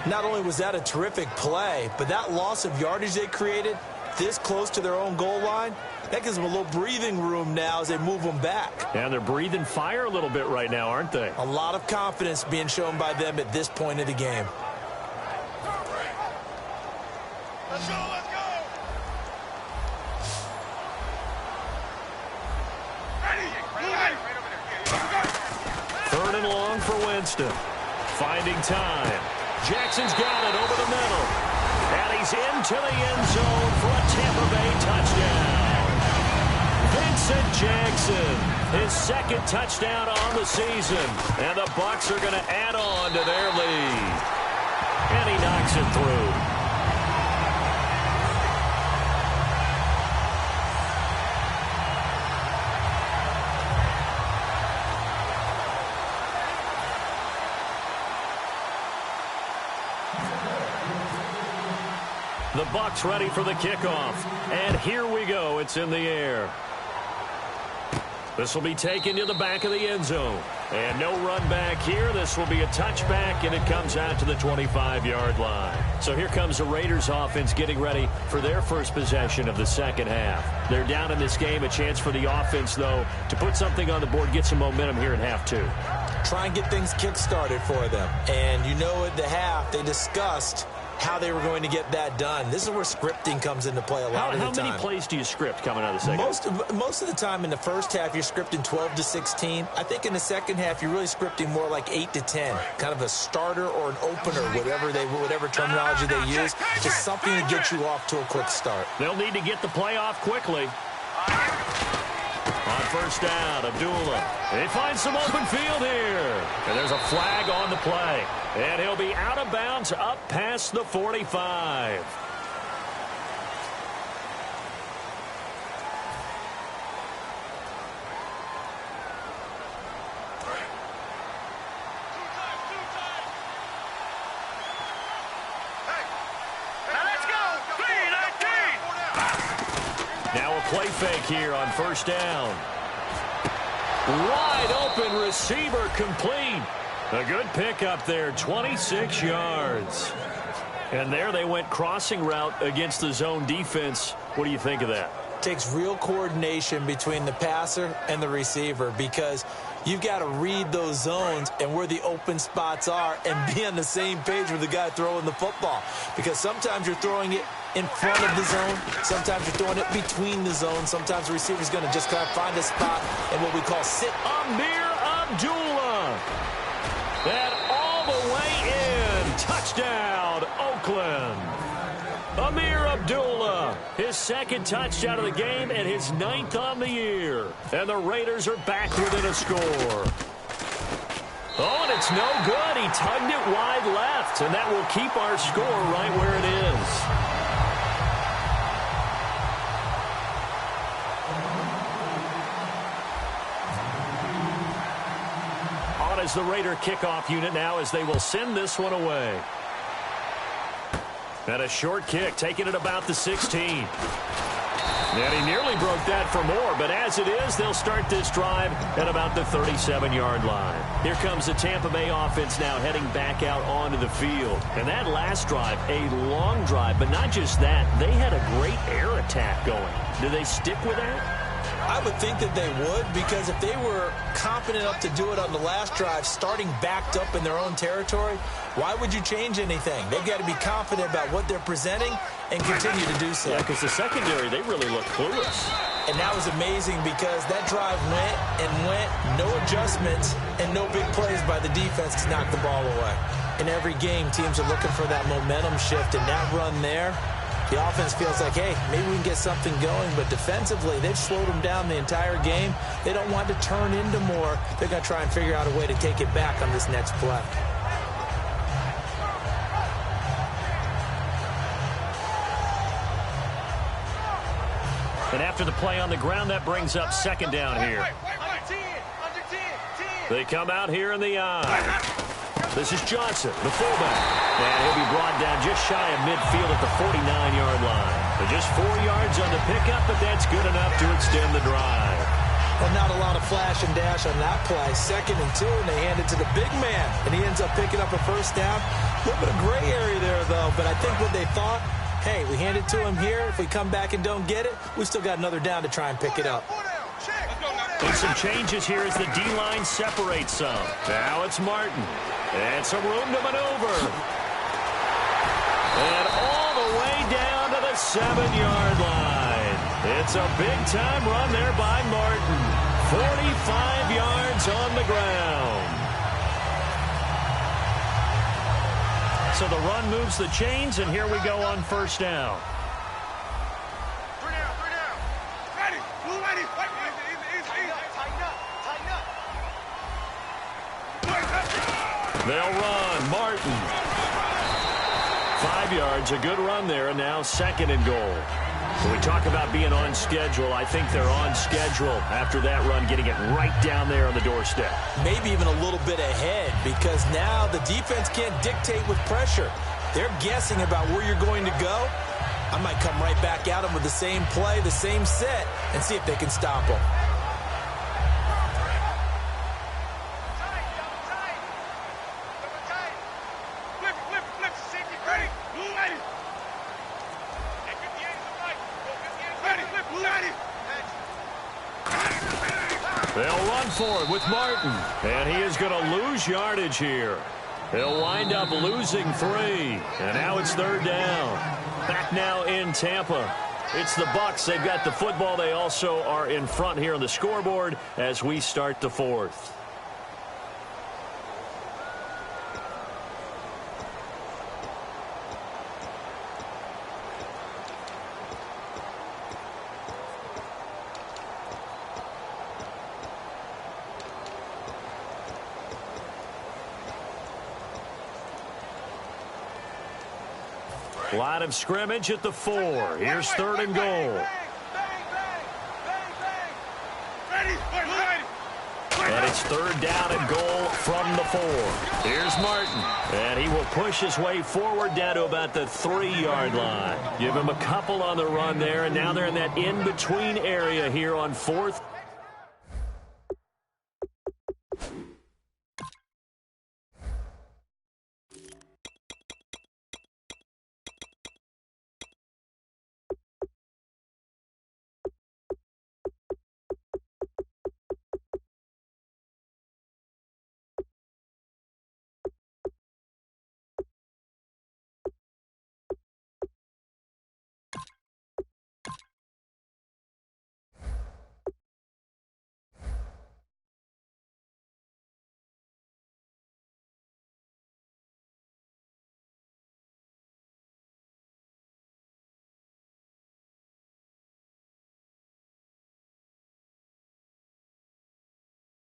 Not only was that a terrific play, but that loss of yardage they created this close to their own goal line, that gives them a little breathing room now as they move them back. And they're breathing fire a little bit right now, aren't they? A lot of confidence being shown by them at this point of the game. Let's go, let's go. Third and long for Winston. Finding time. Jackson's got it over the middle. And he's into the end zone for a Tampa Bay touchdown. Vincent Jackson, his second touchdown on the season. And the Bucs are going to add on to their lead. And he knocks it through. The Bucs ready for the kickoff. And here we go. It's in the air. This will be taken to the back of the end zone. And no run back here. This will be a touchback, and it comes out to the 25-yard line. So here comes the Raiders offense getting ready for their first possession of the second half. They're down in this game. A chance for the offense, though, to put something on the board, get some momentum here in half 2. Try and get things kick-started for them. And you know at the half, they discussed how they were going to get that done. This is where scripting comes into play a lot of the time. How many plays do you script coming out of the second? Most of the time in the first half, you're scripting 12 to 16. I think in the second half, you're really scripting more like 8 to 10. Kind of a starter or an opener, whatever terminology they use. Just something to get you off to a quick start. They'll need to get the play off quickly. On first down, Abdullah. He finds some open field here. And there's a flag on the play. And he'll be out of bounds up past the 45. Now a play fake here on first down. Wide open receiver complete. A good pickup there, 26 yards. And there they went crossing route against the zone defense. What do you think of that? Takes real coordination between the passer and the receiver because you've got to read those zones and where the open spots are and be on the same page with the guy throwing the football. Because sometimes you're throwing it in front of the zone. Sometimes you're throwing it between the zones. Sometimes the receiver's going to just kind of find a spot in what we call sit. Amir Abdullah. That all the way in. Touchdown, Oakland. Amir Abdullah, his second touchdown of the game and his 9th on the year. And the Raiders are back within a score. Oh, and it's no good. He tugged it wide left, and that will keep our score right where it is. As the Raider kickoff unit now as they will send this one away. And a short kick taking it about the 16. And he nearly broke that for more, but as it is, they'll start this drive at about the 37-yard line. Here comes the Tampa Bay offense now heading back out onto the field. And that last drive, a long drive, but not just that, they had a great air attack going. Do they stick with that? I would think that they would, because if they were confident enough to do it on the last drive, starting backed up in their own territory, why would you change anything? They've got to be confident about what they're presenting and continue to do so. Yeah, because the secondary, they really look clueless. And that was amazing because that drive went and went, no adjustments and no big plays by the defense to knock the ball away. In every game, teams are looking for that momentum shift, and that run there, the offense feels like, hey, maybe we can get something going, but defensively, they've slowed them down the entire game. They don't want to turn into more. They're going to try and figure out a way to take it back on this next play. And after the play on the ground, that brings up second down here. They come out here in the eye. This is Johnson, the fullback. And he'll be brought down just shy of midfield at the 49-yard line. So just 4 yards on the pickup, but that's good enough to extend the drive. Well, not a lot of flash and dash on that play. 2nd and 2, and they hand it to the big man. And he ends up picking up a first down. A little bit of gray area there, though. But I think what they thought, hey, we hand it to him here. If we come back and don't get it, we still got another down to try and pick it up. And some changes here as the D-line separates some. Now it's Martin. And some room to maneuver. And all the way down to the 7-yard line. It's a big-time run there by Martin. 45 yards on the ground. So the run moves the chains, and here we go on first down. They'll run. Martin. 5 yards, a good run there, and now 2nd and goal. When we talk about being on schedule, I think they're on schedule after that run, getting it right down there on the doorstep. Maybe even a little bit ahead, because now the defense can't dictate with pressure. They're guessing about where you're going to go. I might come right back at them with the same play, the same set, and see if they can stop them. They'll run for it with Martin. And he is going to lose yardage here. He'll wind up losing 3. And now it's 3rd down. Back now in Tampa. It's the Bucs. They've got the football. They also are in front here on the scoreboard as we start the 4th. Line of scrimmage at the 4. Here's 3rd and goal. And it's 3rd down and goal from the 4. Here's Martin. And he will push his way forward down to about the 3-yard line. Give him a couple on the run there, and now they're in that in-between area here on 4th.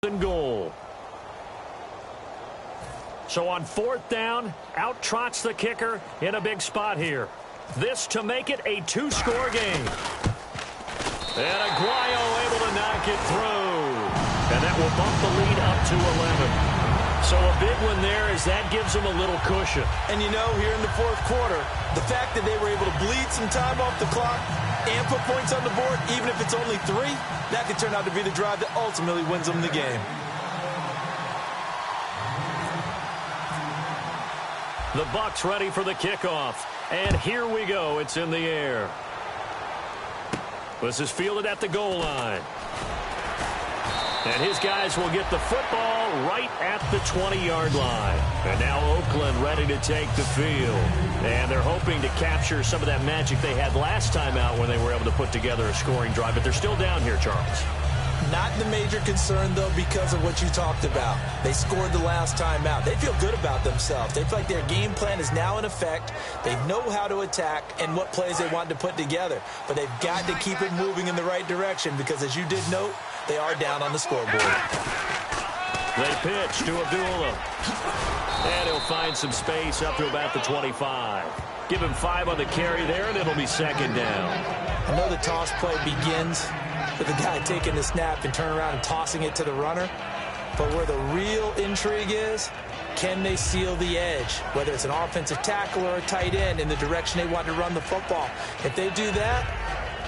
And goal. So on 4th down, out trots the kicker in a big spot here. This to make it a 2-score game. And Aguayo able to knock it through. And that will bump the lead up to 11. So a big one there as that gives them a little cushion. And you know, here in the 4th quarter, the fact that they were able to bleed some time off the clock and put points on the board, even if it's only 3, that could turn out to be the drive that ultimately wins them the game. The Bucs ready for the kickoff. And here we go. It's in the air. This is fielded at the goal line. And his guys will get the football right at the 20-yard line. And now Oakland ready to take the field. And they're hoping to capture some of that magic they had last time out when they were able to put together a scoring drive. But they're still down here, Charles. Not the major concern, though, because of what you talked about. They scored the last time out. They feel good about themselves. They feel like their game plan is now in effect. They know how to attack and what plays they want to put together. But they've got to keep it moving in the right direction because, as you did note, they are down on the scoreboard. They pitch to Abdullah. And he'll find some space up to about the 25. Give him 5 on the carry there, and it'll be 2nd down. I know the toss play begins with the guy taking the snap and turning around and tossing it to the runner. But where the real intrigue is, can they seal the edge? Whether it's an offensive tackle or a tight end in the direction they want to run the football. If they do that,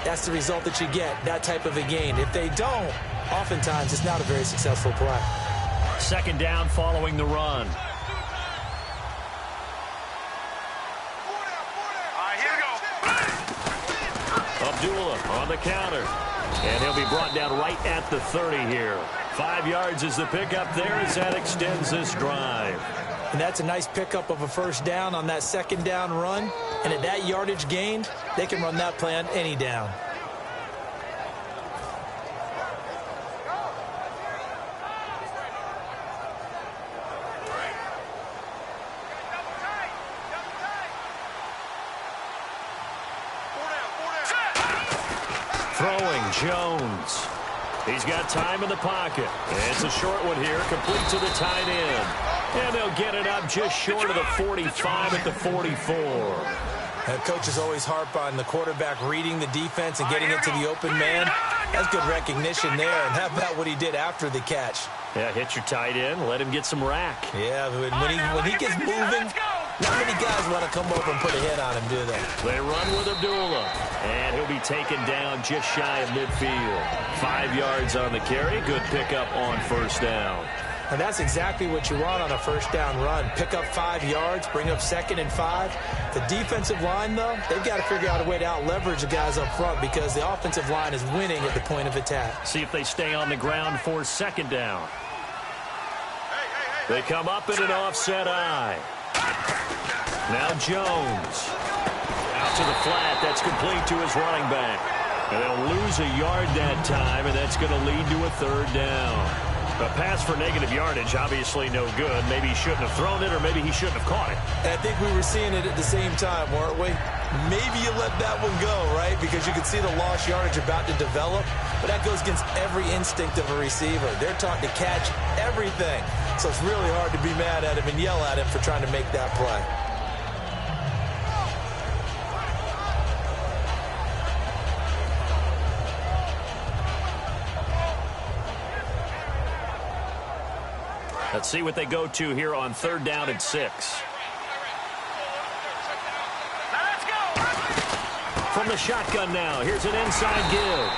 that's the result that you get, that type of a gain. If they don't, oftentimes it's not a very successful play. 2nd down following the run. Abdullah on the counter. And he'll be brought down right at the 30 here. 5 yards is the pickup there as that extends this drive. And that's a nice pickup of a 1st down on that 2nd down run. And at that yardage gained, they can run that play on any down. Throwing Jones. He's got time in the pocket. It's a short one here, complete to the tight end. And they'll get it up just short of the 45 at the 44. And coaches always harp on the quarterback reading the defense and getting it to the open man. That's good recognition there. And how about what he did after the catch? Yeah, hit your tight end, let him get some rack. Yeah, when he gets moving, not many guys want to come over and put a hit on him, do they? They run with Abdullah, and he'll be taken down just shy of midfield. 5 yards on the carry, good pickup on 1st down. And that's exactly what you want on a 1st down run. Pick up 5 yards, bring up 2nd and 5. The defensive line, though, they've got to figure out a way to out-leverage the guys up front because the offensive line is winning at the point of attack. See if they stay on the ground for 2nd down. They come up in an offset eye. Now Jones. Out to the flat. That's complete to his running back. And they'll lose a yard that time, and that's going to lead to a third down. A pass for negative yardage, obviously no good. Maybe he shouldn't have thrown it, or maybe he shouldn't have caught it. And I think we were seeing it at the same time, weren't we? Maybe you let that one go, right? Because you can see the lost yardage about to develop. But that goes against every instinct of a receiver. They're taught to catch everything. So it's really hard to be mad at him and yell at him for trying to make that play. Let's see what they go to here on 3rd down and 6. From the shotgun now, here's an inside give.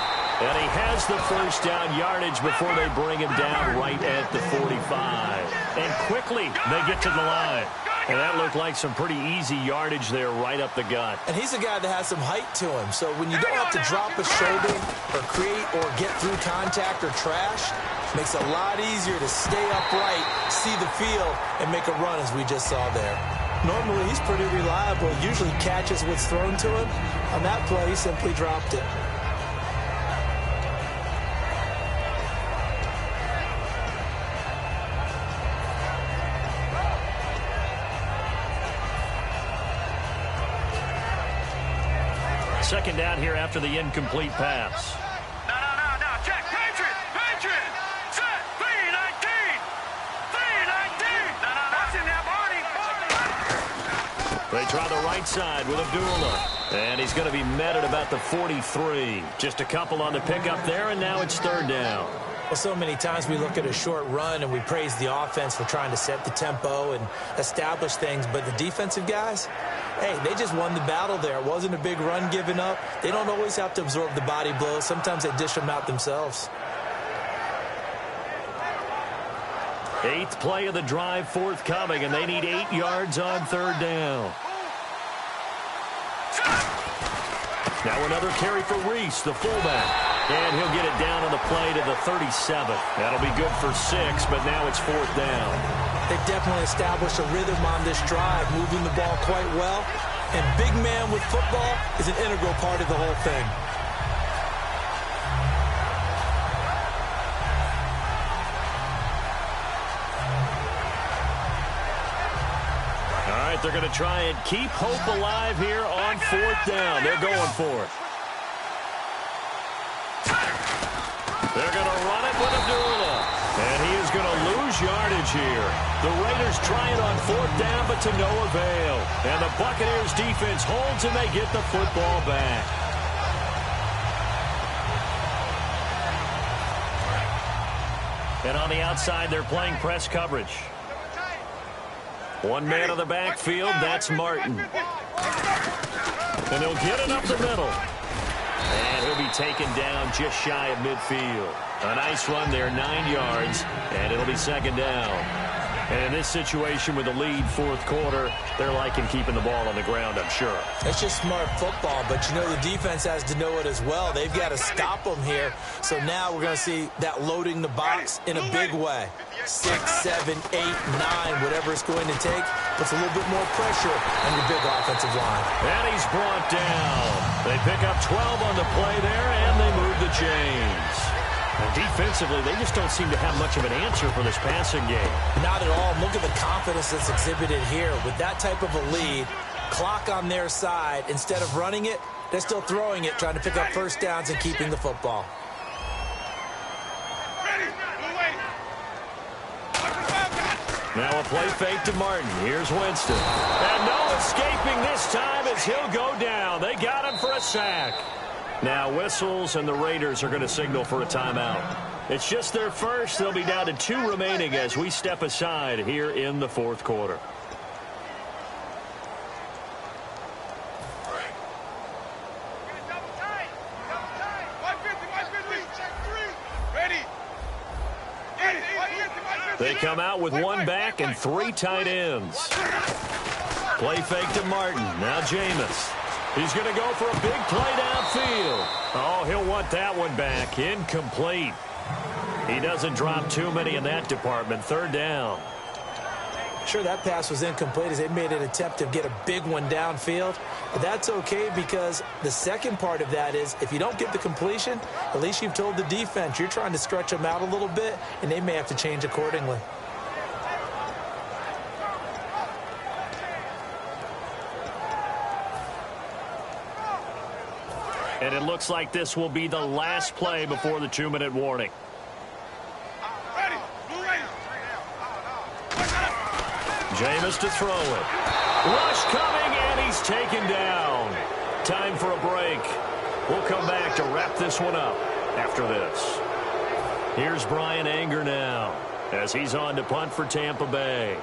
And he has the first down yardage before they bring him down right at the 45. And quickly, they get to the line. And that looked like some pretty easy yardage there right up the gut. And he's a guy that has some height to him. So when you don't have to drop a shoulder or create or get through contact or trash, it makes it a lot easier to stay upright, see the field, and make a run as we just saw there. Normally, he's pretty reliable. Usually catches what's thrown to him. On that play, he simply dropped it. Second down here after the incomplete pass. No. Check. Patriot. Set. 3-19. 3-19. No. That's in there, Barney. They try the right side with Abdullah. And he's going to be met at about the 43. Just a couple on the pickup there, and now it's 3rd down. Well, so many times we look at a short run and we praise the offense for trying to set the tempo and establish things. But the defensive guys, hey, they just won the battle there. It wasn't a big run given up. They don't always have to absorb the body blows. Sometimes they dish them out themselves. 8th play of the drive forthcoming, and they need 8 yards on 3rd down. Now another carry for Reese, the fullback. And he'll get it down on the play to the 37. That'll be good for 6, but now it's 4th down. They definitely established a rhythm on this drive, moving the ball quite well. And big man with football is an integral part of the whole thing. All right, they're going to try and keep hope alive here on 4th down. They're going for it. They're going to run it with Abdullah. And he is going to lose yardage here. The Raiders try it on 4th down, but to no avail. And the Buccaneers defense holds, and they get the football back. And on the outside, they're playing press coverage. One man on the backfield, that's Martin. And they'll get it up the middle. And he'll be taken down just shy of midfield. A nice run there, 9 yards, and it'll be 2nd down. And in this situation with the lead 4th quarter, they're liking keeping the ball on the ground, I'm sure. It's just smart football, but you know the defense has to know it as well. They've got to stop them here. So now we're going to see that loading the box in a big way. 6, 7, 8, 9, whatever it's going to take, puts a little bit more pressure on your big offensive line. And he's brought down. They pick up 12 on the play there, and they move the chains. And defensively, they just don't seem to have much of an answer for this passing game. Not at all. Look at the confidence that's exhibited here. With that type of a lead, clock on their side, instead of running it, they're still throwing it, trying to pick up first downs and keeping the football. Now a play fake to Martin. Here's Winston. And no escaping this time as he'll go down. They got him for a sack. Now whistles, and the Raiders are going to signal for a timeout. It's just their first. They'll be down to 2 remaining as we step aside here in the 4th quarter. They come out with 1 back and 3 tight ends. Play fake to Martin. Now Jameis. He's going to go for a big play downfield. Oh, he'll want that one back. Incomplete. He doesn't drop too many in that department. 3rd down. Sure, that pass was incomplete as they made an attempt to get a big one downfield. But that's okay because the second part of that is if you don't get the completion, at least you've told the defense you're trying to stretch them out a little bit, and they may have to change accordingly. And it looks like this will be the last play before the 2-minute warning. Jameis to throw it. Rush coming, and he's taken down. Time for a break. We'll come back to wrap this one up after this. Here's Brian Anger now as he's on to punt for Tampa Bay.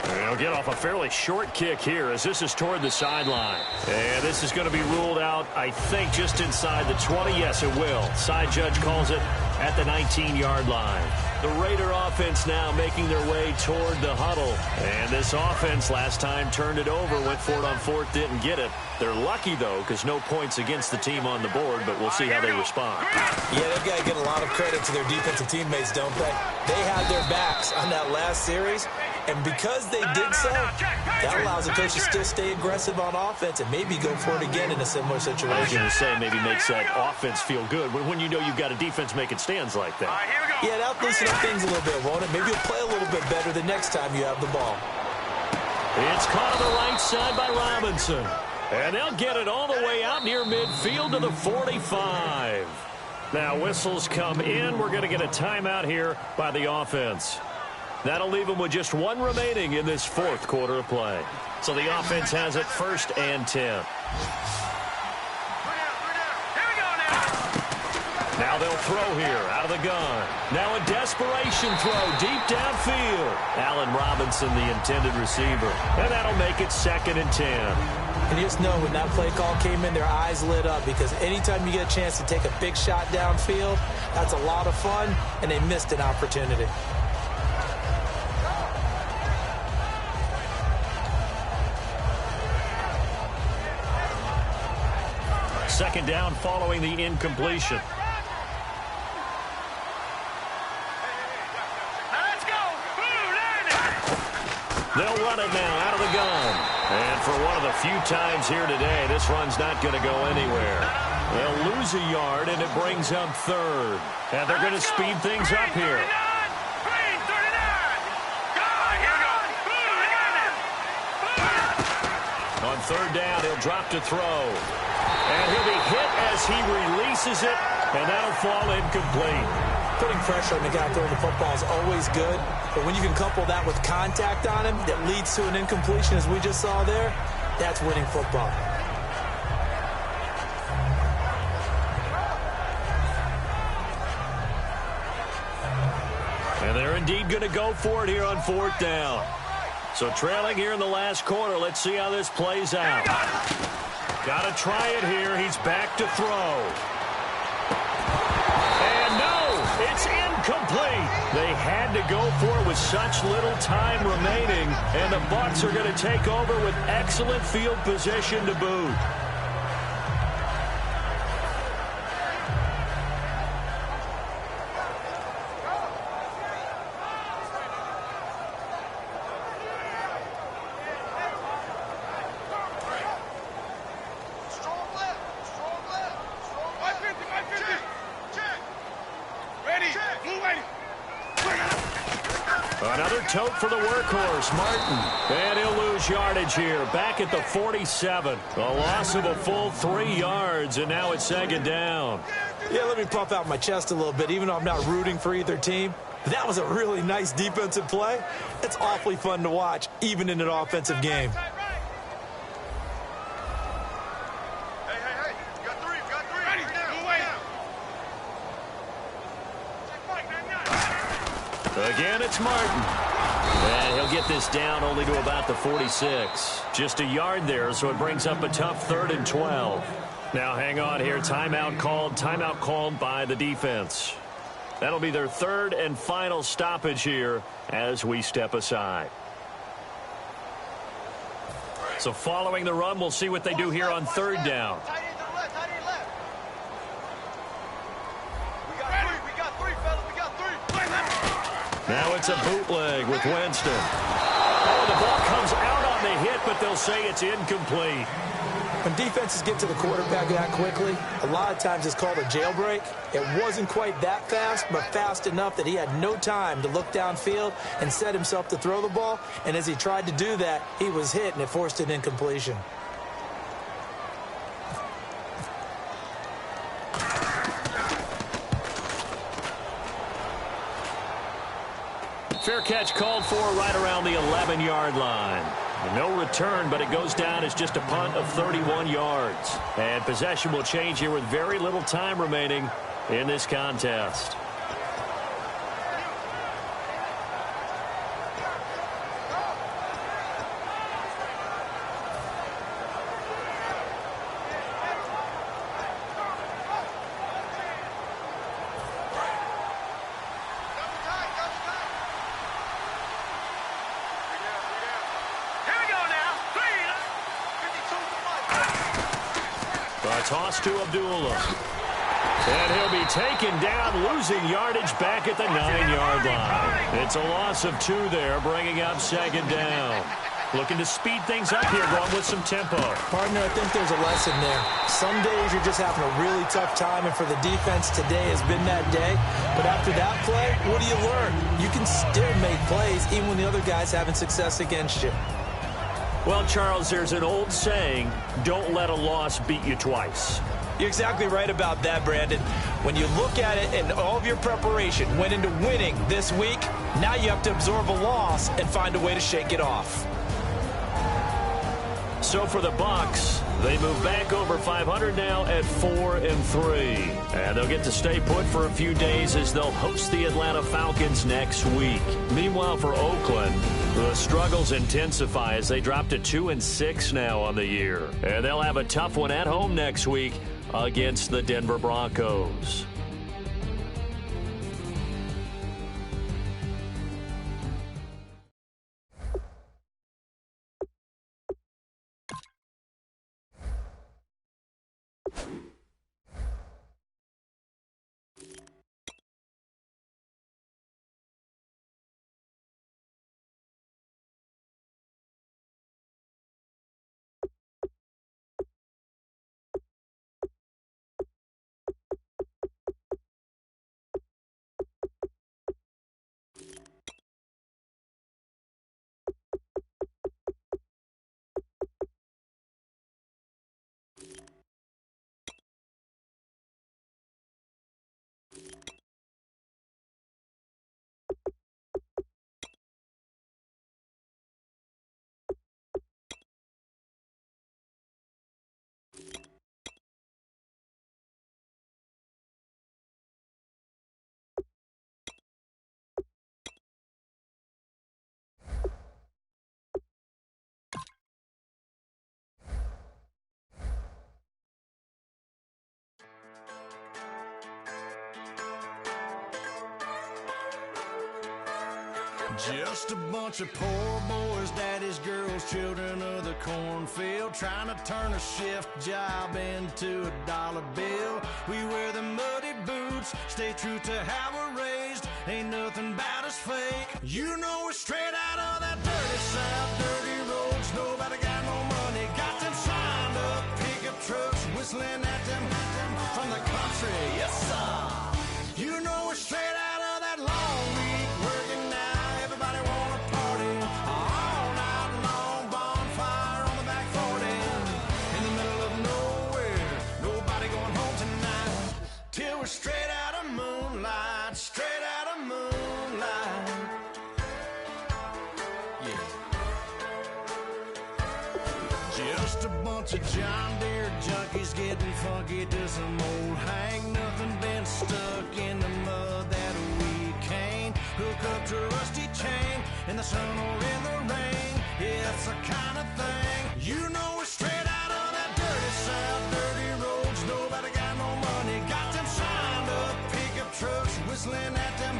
They'll get off a fairly short kick here as this is toward the sideline. And this is going to be ruled out, I think, just inside the 20. Yes, it will. Side judge calls it at the 19-yard line. The Raider offense now making their way toward the huddle. And this offense last time turned it over, went for it on fourth, didn't get it. They're lucky, though, because no points against the team on the board, but we'll see how they respond. Yeah, they've got to get a lot of credit to their defensive teammates, don't they? They had their backs on that last series. And because they did so, that allows the coach to still stay aggressive on offense and maybe go for it again in a similar situation. I was going to say maybe makes that offense feel good when you know you've got a defense making stands like that. Yeah, that'll loosen up things a little bit, won't it? Maybe you'll play a little bit better the next time you have the ball. It's caught on the right side by Robinson. And they'll get it all the way out near midfield to the 45. Now whistles come in. We're going to get a timeout here by the offense. That'll leave them with just one remaining in this fourth quarter of play. So the offense has it 1st and 10. Now they'll throw here out of the gun. Now a desperation throw deep downfield. Allen Robinson, the intended receiver. And that'll make it 2nd and 10. And you just know when that play call came in, their eyes lit up because anytime you get a chance to take a big shot downfield, that's a lot of fun, and they missed an opportunity. Second down following the incompletion. Let's go. They'll run it now out of the gun. And for one of the few times here today, this run's not going to go anywhere. They'll lose a yard, and it brings up 3rd. And they're going to speed things up here. On 3rd down, he'll drop to throw. And he'll be hit as he releases it, and that'll fall incomplete. Putting pressure on the guy throwing the football is always good, but when you can couple that with contact on him that leads to an incompletion, as we just saw there, that's winning football. And they're indeed going to go for it here on 4th down. So trailing here in the last quarter, let's see how this plays out. Got to try it here. He's back to throw. And no, it's incomplete. They had to go for it with such little time remaining, and the Bucs are going to take over with excellent field position to boot. Another tote for the workhorse, Martin. And he'll lose yardage here. Back at the 47. A loss of a full 3 yards, and now it's 2nd down. Yeah, let me puff out my chest a little bit, even though I'm not rooting for either team. That was a really nice defensive play. It's awfully fun to watch, even in an offensive game. Again, it's Martin. And he'll get this down only to about the 46. Just a yard there, so it brings up a tough 3rd and 12. Now hang on here. Timeout called by the defense. That'll be their 3rd and final stoppage here as we step aside. So following the run, we'll see what they do here on 3rd down. Now it's a bootleg with Winston. Oh, the ball comes out on the hit, but they'll say it's incomplete. When defenses get to the quarterback that quickly, a lot of times it's called a jailbreak. It wasn't quite that fast, but fast enough that he had no time to look downfield and set himself to throw the ball. And as he tried to do that, he was hit, and it forced an incompletion. Fair catch called for right around the 11-yard line. No return, but it goes down as just a punt of 31 yards. And possession will change here with very little time remaining in this contest. Toss to Abdullah. And he'll be taken down, losing yardage back at the 9-yard line. It's a loss of 2 there, bringing up second down. Looking to speed things up here, going with some tempo. Partner, I think there's a lesson there. Some days you're just having a really tough time, and for the defense, today has been that day. But after that play, what do you learn? You can still make plays even when the other guy's having success against you. Well, Charles, there's an old saying, don't let a loss beat you twice. You're exactly right about that, Brandon. When you look at it and all of your preparation went into winning this week, now you have to absorb a loss and find a way to shake it off. So for the Bucs, they move back over 500 now at 4-3. And they'll get to stay put for a few days as they'll host the Atlanta Falcons next week. Meanwhile, for Oakland, the struggles intensify as they drop to 2-6 now on the year. And they'll have a tough one at home next week against the Denver Broncos. Just a bunch of poor boys, daddies, girls, children of the cornfield, trying to turn a shift job into a dollar bill. We wear the muddy boots, stay true to how we're raised. Ain't nothing about us fake. You know we're straight out of that dirty south, dirty roads. Nobody got no money, got them signed up pickup trucks, whistling at them from the country. Yes, sir. You know we're straight out of that long week working now. Everybody wanna party all night long, bonfire on the back 40 in the middle of nowhere. Nobody going home tonight till we're straight out of moonlight, straight out of moonlight. Yeah. Just a bunch of John Deere junkies getting funky to some old hang. Nothing been stuck in the mud that we can't hook up to a rusty chain in the sun or in the rain. Yeah, it's the kind of thing. You know we're straight out of that dirty south, dirty roads. Nobody got no money, got them signed up pickup trucks, whistling at them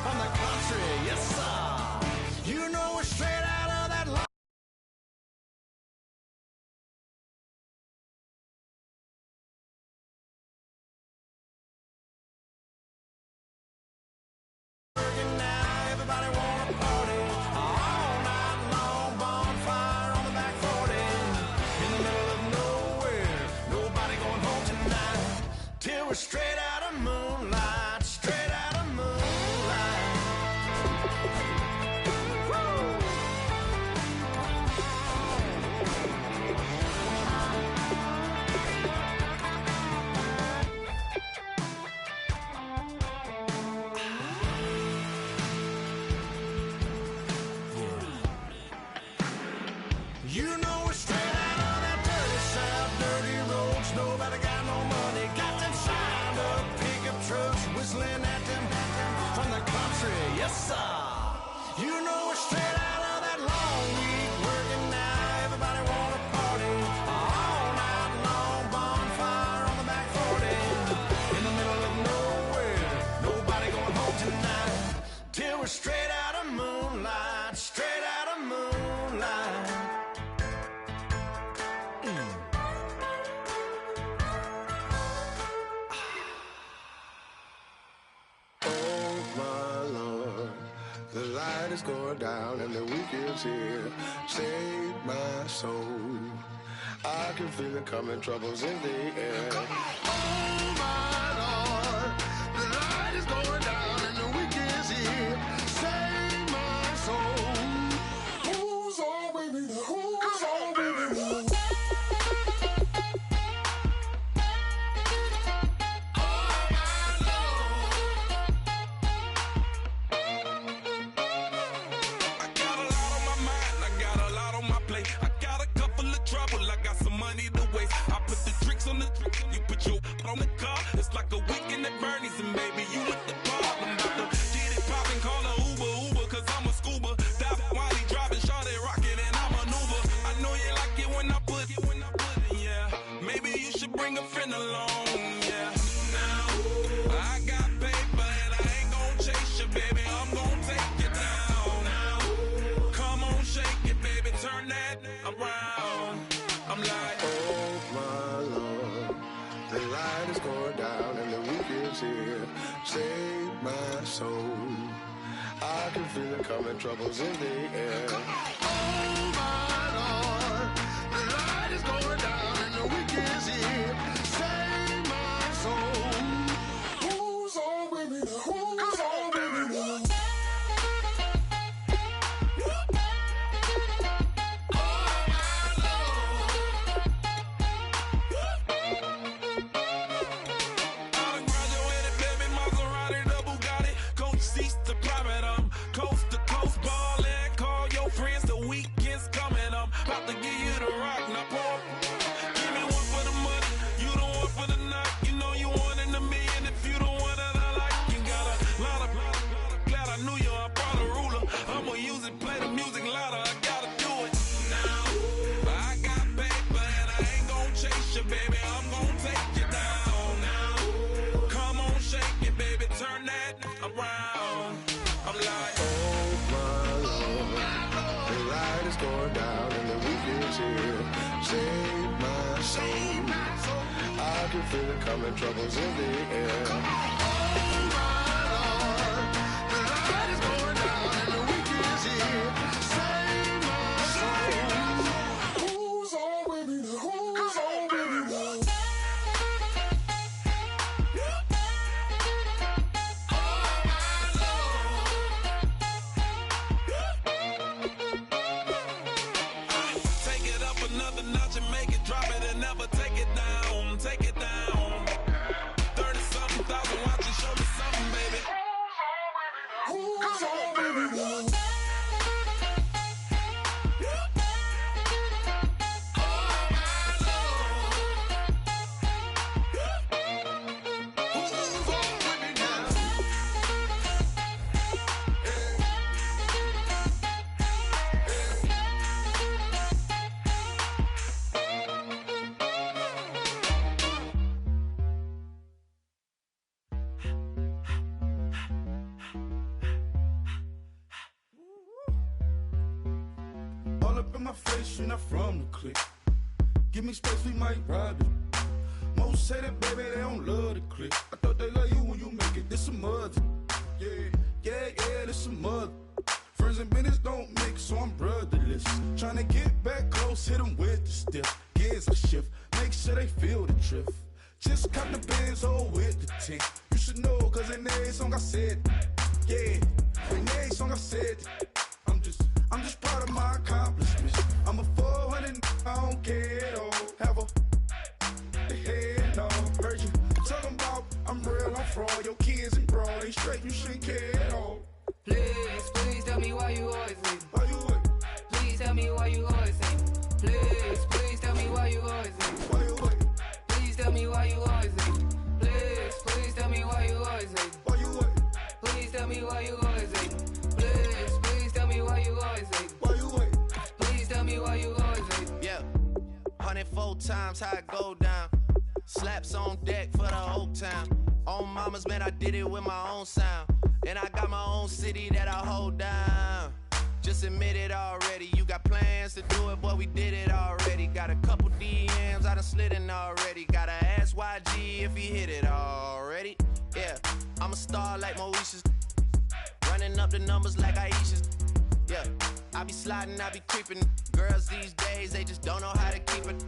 from the country. Yes, sir. You know we're straight out of that line. Now of moonlight, straight out of moonlight. You know we're straight out on that dirty south, dirty roads. Nobody got no money, got them signed up pickup trucks whistling at them from the country. Yes, sir. You know we're straight out of that long week working now. Everybody wanna party all night long. Bonfire on the back 40 in the middle of nowhere. Nobody going home tonight till we're straight out of moonlight, straight out of moonlight. The light is going down and the week is here. Save my soul. I can feel it coming, troubles in the air. Oh my Lord, the light is going down and the week is here. Save my soul. Who's on, baby? Who's on, baby? On the car, it's like a weekend at Bernie's, and baby, you with the problem. About to get it poppin', call a Uber, cause I'm a scuba. Dive while he driving, shot it rockin', and I maneuver. I know you like it when I put it, yeah. Maybe you should bring a friend along, yeah. Now, I got paper, and I ain't gon' chase you, baby. I'm gon' take you down. Now, come on, shake it, baby, turn that around. I'm like, oh my Lord. The light is going down and the week is here. Save my soul. I can feel it coming, troubles in the air. Oh my Lord, the light is going down and the week is here. Save my soul. Who's on with me? Who's on with me? About to give you the rock, now pour. Give me one for the money, you the one for the night. You know you one in a million if you the one that I like. You got a lot of glad I knew you, I brought a ruler. I'ma use it, play the music louder, I gotta do it now. I got paper and I ain't gon' chase you, baby. I'm gon' take you down now. Come on, shake it, baby, turn that around. I'm like, oh my Lord, the light is going down and the week is here. Save my soul. I can feel it coming, troubles in the air. Oh my Lord, the light is going down and the week is here. Save my soul. Who's on with me? Who's on with me? another notch and make it drop it and never take it down. Take it down. 30-something thousand watching, show me something, baby. Who's on, baby? All up in my face, you're not from the clique. Give me space, we might ride it. Most say that, baby, they don't love the clique. I thought they love you when you make it, this some mother. Yeah, this some mother. Friends and business don't mix, so I'm brotherless. Tryna get back close, hit them with the stiff. Gears I shift, make sure they feel the drift. Just cut the Benz, oh, with the tint. every song I said. Yeah, in every song I said. I'm just proud of my accomplishments. I'm a 400, I don't care at all. Have a head, no. Heard you talking about I'm real, I'm fraud. Your kids and broad ain't straight, you shouldn't care at all. Please, please tell me why you always leave. Why you wait? Please tell me why you always leave. Please, please tell me why you always leave. Why you wait? Please tell me why you always leave. Please, please tell me why you always leave. Why you wait? Please tell me why you always leave. Please, please tell me why you always leave. Why you wait? Please tell me why you always leave. Yeah, 104 times how it go down. Slaps on deck for the whole town. On mamas, man, I did it with my own sound. And I got my own city that I hold down. Just admit it already. You got plans to do it, boy, we did it already. Got a couple DMs, I done slid in already. Gotta ask YG if he hit it already. Yeah, I'm a star like Moesha's. Running up the numbers like Aisha's. Yeah, I be sliding, I be creeping. Girls these days, they just don't know how to keep it.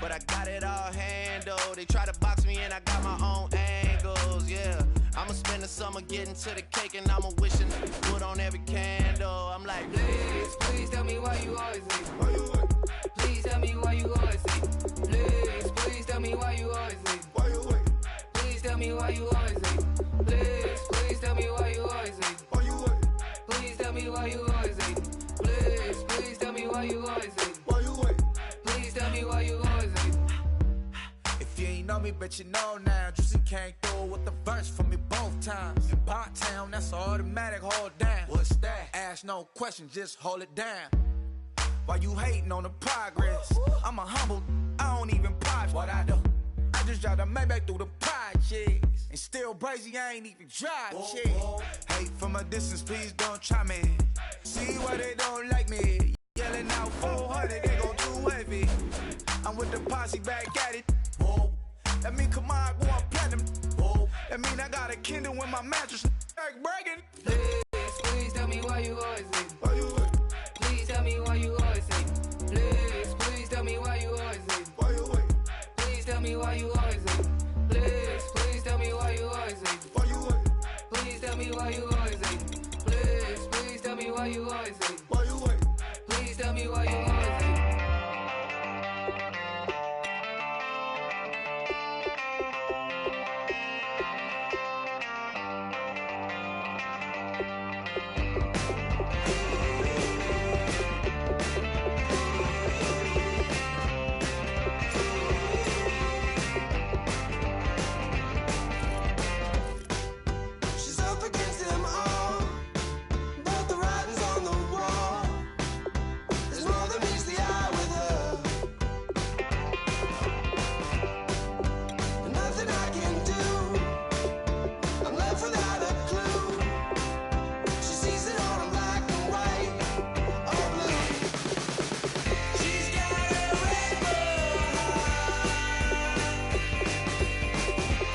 But I got it all handled. They try to box me in, I got my own angles, yeah. I'ma spend the summer getting to the cake and I'ma wishing wood on every candle. I'm like, Please, please tell me why you always leave. Why you wait? Please tell me why you always leave. Please, please tell me why you always leave. Why you wait? Please tell me why you always leave. Please, please tell me why you always leave. Why you wait? Please tell me why you always leave. Please, please tell me why you always leave. Why you wait? Please tell me why you always leave. If you ain't know me, but you know now. Juicy came through with the verse for me both times. In Bot Town, that's automatic, hold down. What's that? Ask no question, just hold it down. Why you hating on the progress? I'm a humble, I don't even pop. What I do? I just drive the Maybach through the projects. And still crazy, I ain't even drive shit. Hate from a distance, please don't try me. See why they don't like me. Yelling out 400, they go too heavy. I'm with the posse back at it. Whoa. That mean come on, go on platinum. Whoa. That mean I got a Kindle in my mattress. Like bragging. Please, please tell me why you always leave. Why you wait? Please tell me why you always leave. Please, please tell me why you always leave. Why you wait? Please tell me why you always leave. Please, please tell me why you always leave. Why you wait? Please tell me why you always leave. Please, please tell me why you always leave. Why you wait? Please tell me why you always leave. She's up against them all, but the writing's on the wall. There's more than meets the eye with her, and nothing I can do. I'm left without a clue. She sees it all in black and white or blue. She's got a red heart.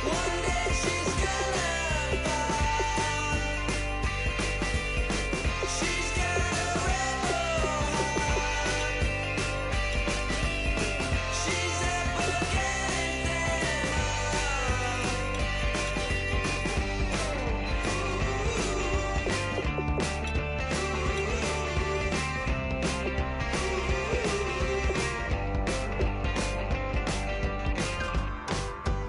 One day she's gonna fall. She's got a red heart. She's up against them all.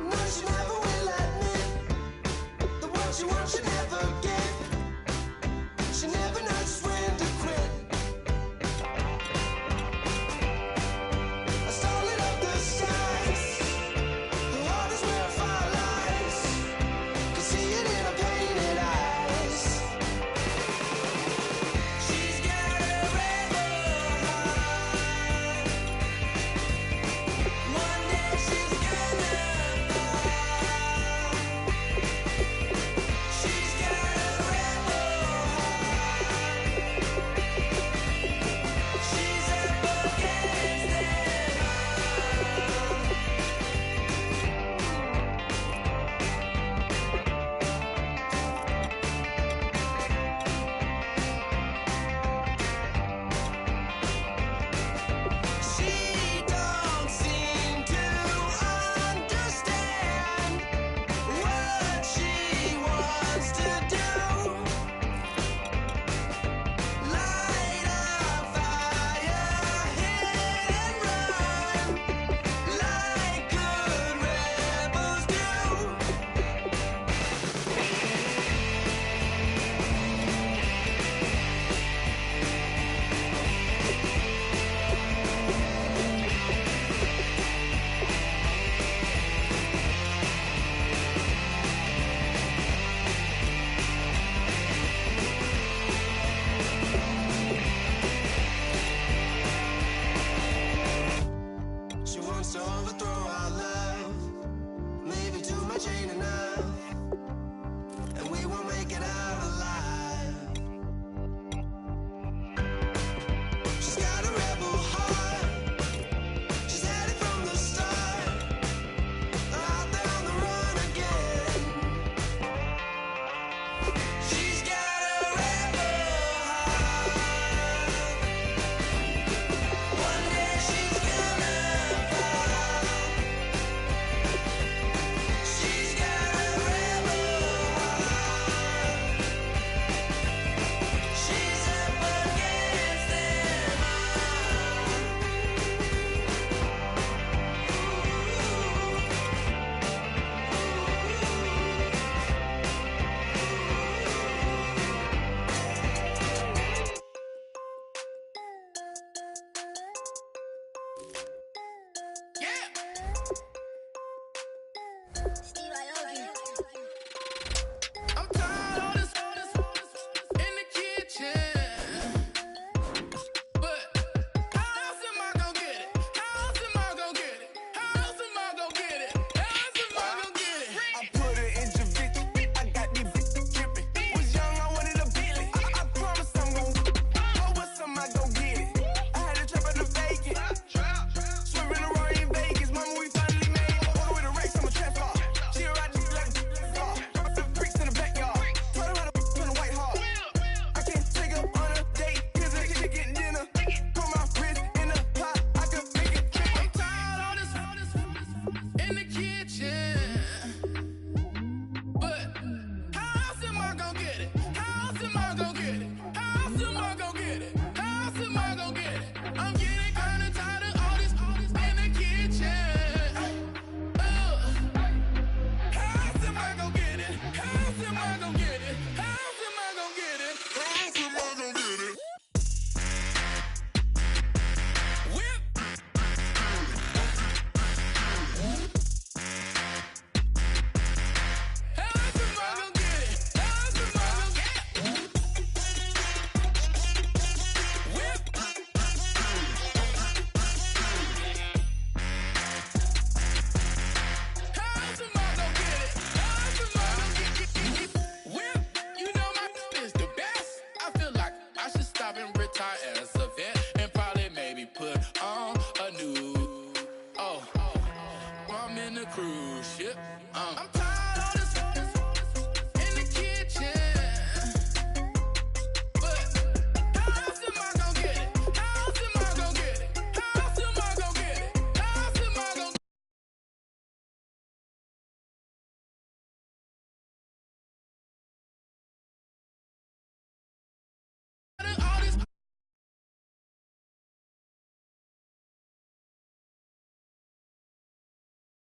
No, she never will admit that what she wants she